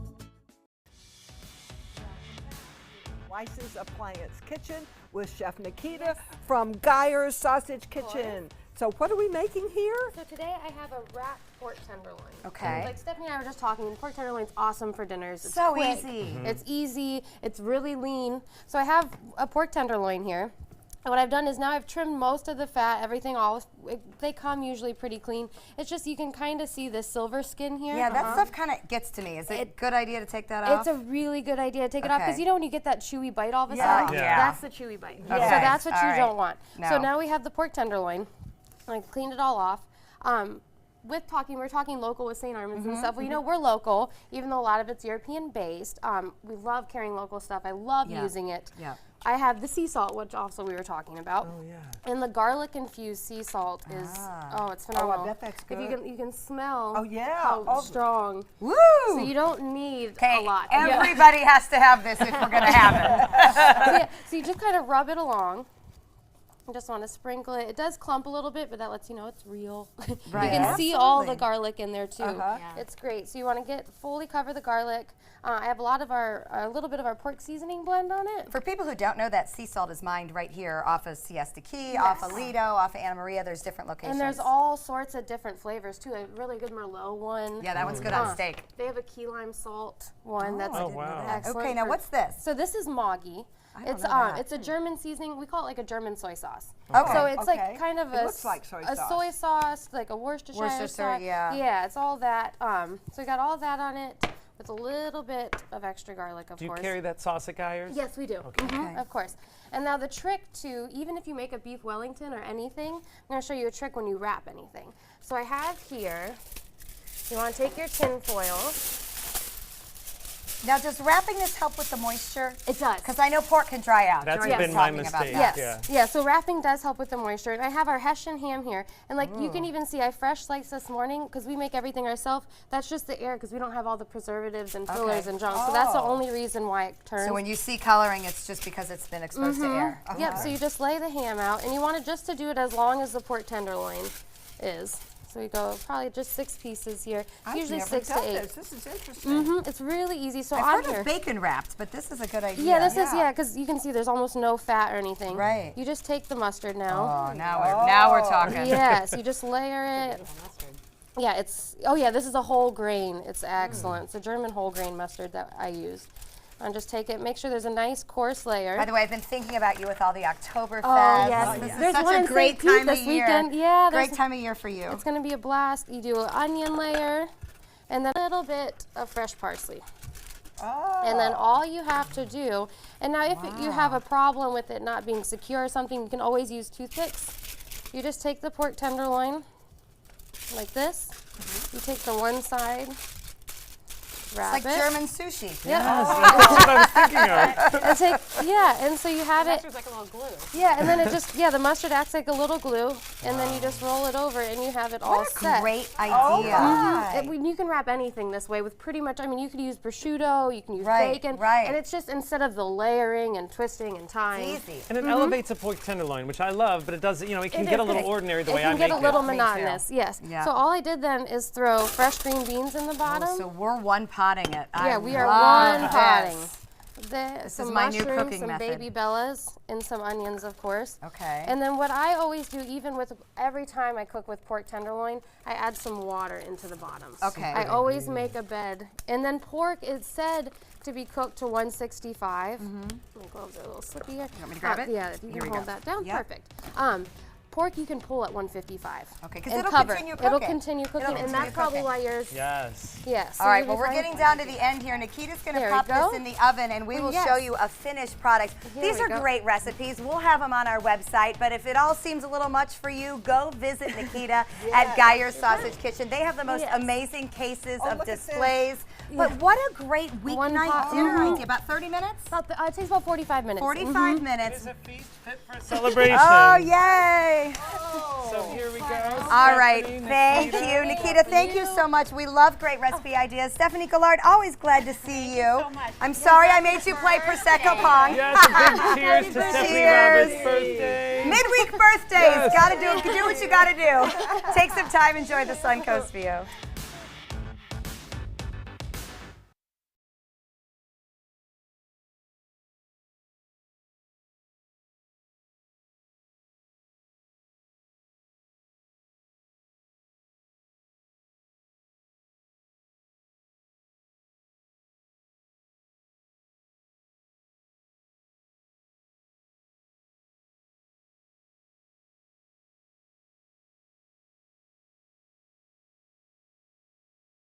Speaker 3: Weiss's Appliance Kitchen with Chef Nikita from Geyer's Sausage Kitchen. So what are we making here?
Speaker 11: So today I have a wrapped pork tenderloin.
Speaker 1: Okay.
Speaker 11: Like Stephanie and I were just talking, pork tenderloin's awesome for dinners. It's
Speaker 1: So
Speaker 11: quick,
Speaker 1: easy.
Speaker 11: It's easy, it's really lean. So I have a pork tenderloin here. And what I've done is now I've trimmed most of the fat, everything, they come usually pretty clean. It's just you can kind of see the silver skin here.
Speaker 1: Yeah, that stuff kind of gets to me. Is it a good idea to take that off?
Speaker 11: It's a really good idea to take it off because
Speaker 1: Okay.
Speaker 11: you know when you get that chewy bite all of a
Speaker 1: Yeah.
Speaker 11: sudden?
Speaker 1: Yeah.
Speaker 11: That's the chewy bite.
Speaker 1: Okay.
Speaker 11: So that's what
Speaker 1: All
Speaker 11: you
Speaker 1: right.
Speaker 11: don't want.
Speaker 1: No.
Speaker 11: So now we have the pork tenderloin. I cleaned it all off. We're talking local with St. Armand's and stuff. Well, you know, we're local, even though a lot of it's European based. We love carrying local stuff. I love using it.
Speaker 1: Yeah.
Speaker 11: I have the sea salt, which also we were talking about.
Speaker 3: Oh, yeah.
Speaker 11: And the garlic infused sea salt is, it's phenomenal.
Speaker 3: I bet that's
Speaker 11: If you
Speaker 3: good.
Speaker 11: you can smell
Speaker 3: Oh, yeah.
Speaker 11: how
Speaker 3: Oh.
Speaker 11: strong.
Speaker 1: Woo!
Speaker 11: So you don't need a lot.
Speaker 1: Everybody has to have this if we're going to have it.
Speaker 11: So you just kind of rub it along. You just want to sprinkle it. It does clump a little bit, but that lets you know it's real.
Speaker 1: Right.
Speaker 11: You can see all the
Speaker 1: Absolutely.
Speaker 11: garlic in there too. It's great. So you want to fully cover the garlic. I have a little bit of our pork seasoning blend on it.
Speaker 1: For people who don't know, that sea salt is mined right here off of Siesta Key, off of Lido, off of Anna Maria. There's different locations.
Speaker 11: And there's all sorts of different flavors too. A really good Merlot one.
Speaker 1: Yeah, that one's good on steak.
Speaker 11: They have a key lime salt one. That's
Speaker 2: wow.
Speaker 11: excellent.
Speaker 1: Okay, now
Speaker 11: for-
Speaker 1: what's this?
Speaker 11: So this is Moggy.
Speaker 1: don't know that.
Speaker 11: It's a German seasoning. We call it like a German soy sauce.
Speaker 1: Okay.
Speaker 11: So it's
Speaker 3: Okay.
Speaker 11: like kind of
Speaker 3: It
Speaker 11: a
Speaker 3: looks like soy
Speaker 11: a
Speaker 3: sauce.
Speaker 11: soy sauce, like a Worcestershire sauce.
Speaker 1: yeah.
Speaker 11: Yeah, it's all that. So we got all that on it with a little bit of extra garlic, of
Speaker 2: Do you
Speaker 11: course.
Speaker 2: carry that sauce at Geyer's?
Speaker 11: Yes, we do.
Speaker 1: Okay.
Speaker 11: Of course. And now the trick to, even if you make a beef Wellington or anything, I'm going to show you a trick when you wrap anything. So I have here, you want to take your tin foil.
Speaker 1: Now, does wrapping this help with the moisture?
Speaker 11: It does.
Speaker 1: Because I know pork can dry out.
Speaker 2: That's
Speaker 1: Joy was
Speaker 2: been my
Speaker 1: talking about
Speaker 2: mistake.
Speaker 1: that.
Speaker 11: Yes. Yeah, so wrapping does help with the moisture. And I have our Hessian ham here. And like you can even see I fresh sliced this morning because we make everything ourselves. That's just the air because we don't have all the preservatives and fillers and junk. So that's the only reason why it turns.
Speaker 1: So when you see coloring, it's just because it's been exposed to air.
Speaker 11: Yep, so you just lay the ham out, and you want it just to do it as long as the pork tenderloin is. So we go probably just 6 pieces here.
Speaker 3: I've
Speaker 11: Usually
Speaker 3: never
Speaker 11: 6
Speaker 3: done
Speaker 11: to 8.
Speaker 3: This is interesting.
Speaker 11: It's really easy. So
Speaker 1: I've
Speaker 11: on
Speaker 1: heard
Speaker 11: here.
Speaker 1: of bacon wrapped, but this is a good idea.
Speaker 11: Yeah, this is because you can see there's almost no fat or anything.
Speaker 1: Right.
Speaker 11: You just take the mustard now.
Speaker 1: Oh, now we're talking.
Speaker 11: Yes, you just layer it. Yeah, this is a whole grain. It's excellent. It's a German whole grain mustard that I use. And just take it, make sure there's a nice coarse layer.
Speaker 1: By the way, I've been thinking about you with all the Oktoberfest.
Speaker 11: Oh, yes.
Speaker 1: This is
Speaker 11: There's
Speaker 1: such
Speaker 11: one
Speaker 1: a
Speaker 11: in
Speaker 1: great
Speaker 11: St. Pete
Speaker 1: time of
Speaker 11: this
Speaker 1: year.
Speaker 11: weekend. Yeah,
Speaker 1: great
Speaker 11: there's-
Speaker 1: time of year for you.
Speaker 11: It's going to be a blast. You do an onion layer and then a little bit of fresh parsley.
Speaker 3: Oh.
Speaker 11: And then all you have to do, and now if you have a problem with it not being secure or something, you can always use toothpicks. You just take the pork tenderloin like this. You take the one side, wrap
Speaker 1: It's like
Speaker 11: it.
Speaker 1: German sushi.
Speaker 11: Yep.
Speaker 2: That's what I was thinking of.
Speaker 11: And so you have it.
Speaker 4: like a little glue.
Speaker 11: Yeah, and then it just, the mustard acts like a little glue, and then you just roll it over and you have it all
Speaker 1: What a
Speaker 11: set.
Speaker 1: great idea.
Speaker 11: You can wrap anything this way with pretty much, you could use prosciutto, you can use
Speaker 1: Right,
Speaker 11: bacon,
Speaker 1: right.
Speaker 11: and it's just instead of the layering and twisting and tying.
Speaker 1: It's easy.
Speaker 2: And it elevates a pork tenderloin, which I love, but it does, it can get a little ordinary the way I make it.
Speaker 11: It can get a little
Speaker 1: Me too.
Speaker 11: monotonous, yes.
Speaker 1: Yeah.
Speaker 11: So all I did then is throw fresh green beans in the bottom.
Speaker 1: So we're one potting it.
Speaker 11: Yeah, we are
Speaker 1: love
Speaker 11: one potting.
Speaker 1: this. This is
Speaker 11: some
Speaker 1: my new
Speaker 11: mushrooms,
Speaker 1: cooking
Speaker 11: some
Speaker 1: method.
Speaker 11: baby bellas, and some onions, of course.
Speaker 1: Okay.
Speaker 11: And then what I always do, even with every time I cook with pork tenderloin, I add some water into the bottom.
Speaker 1: Okay.
Speaker 11: I always make a bed. And then pork is said to be cooked to 165. My gloves are a little slippy here.
Speaker 1: You want me to grab it?
Speaker 11: Yeah, if you
Speaker 1: Here
Speaker 11: can
Speaker 1: we
Speaker 11: hold
Speaker 1: go.
Speaker 11: that down,
Speaker 1: Yep.
Speaker 11: perfect. Pork you can pull at 155.
Speaker 1: Okay, because
Speaker 11: and
Speaker 1: it'll
Speaker 11: cover
Speaker 1: continue
Speaker 11: it.
Speaker 1: cooking.
Speaker 11: It'll continue cooking, and that's probably why yours.
Speaker 2: Yes.
Speaker 11: Yes.
Speaker 1: All right, well, we're getting down to the end here. Nikita's going to
Speaker 11: There
Speaker 1: pop
Speaker 11: we go.
Speaker 1: this in the oven, and we will
Speaker 11: Yes.
Speaker 1: show you a finished product.
Speaker 11: Here
Speaker 1: These
Speaker 11: we
Speaker 1: are
Speaker 11: go.
Speaker 1: great recipes. We'll have them on our website, but if it all seems a little much for you, go visit Nikita at Geyer's Sausage Kitchen. They have the most amazing cases of displays. But what a great weeknight dinner idea. About 30 minutes?
Speaker 11: It takes about 45 minutes.
Speaker 1: 45 minutes.
Speaker 2: It is a feast fit for celebration.
Speaker 1: Oh, yay.
Speaker 2: So here we go.
Speaker 1: All right,
Speaker 2: Stephanie,
Speaker 1: thank
Speaker 2: Nikita.
Speaker 1: you, Nikita. Thank you so much. We love great recipe ideas. Stephanie Gillard, always glad to see you. I'm sorry I made you play Prosecco Pong.
Speaker 2: Yes, a big cheers to Stephanie
Speaker 1: Cheers.
Speaker 2: Roberts' birthday.
Speaker 1: Midweek birthdays. Gotta do what you gotta do. Take some time, enjoy the Suncoast view.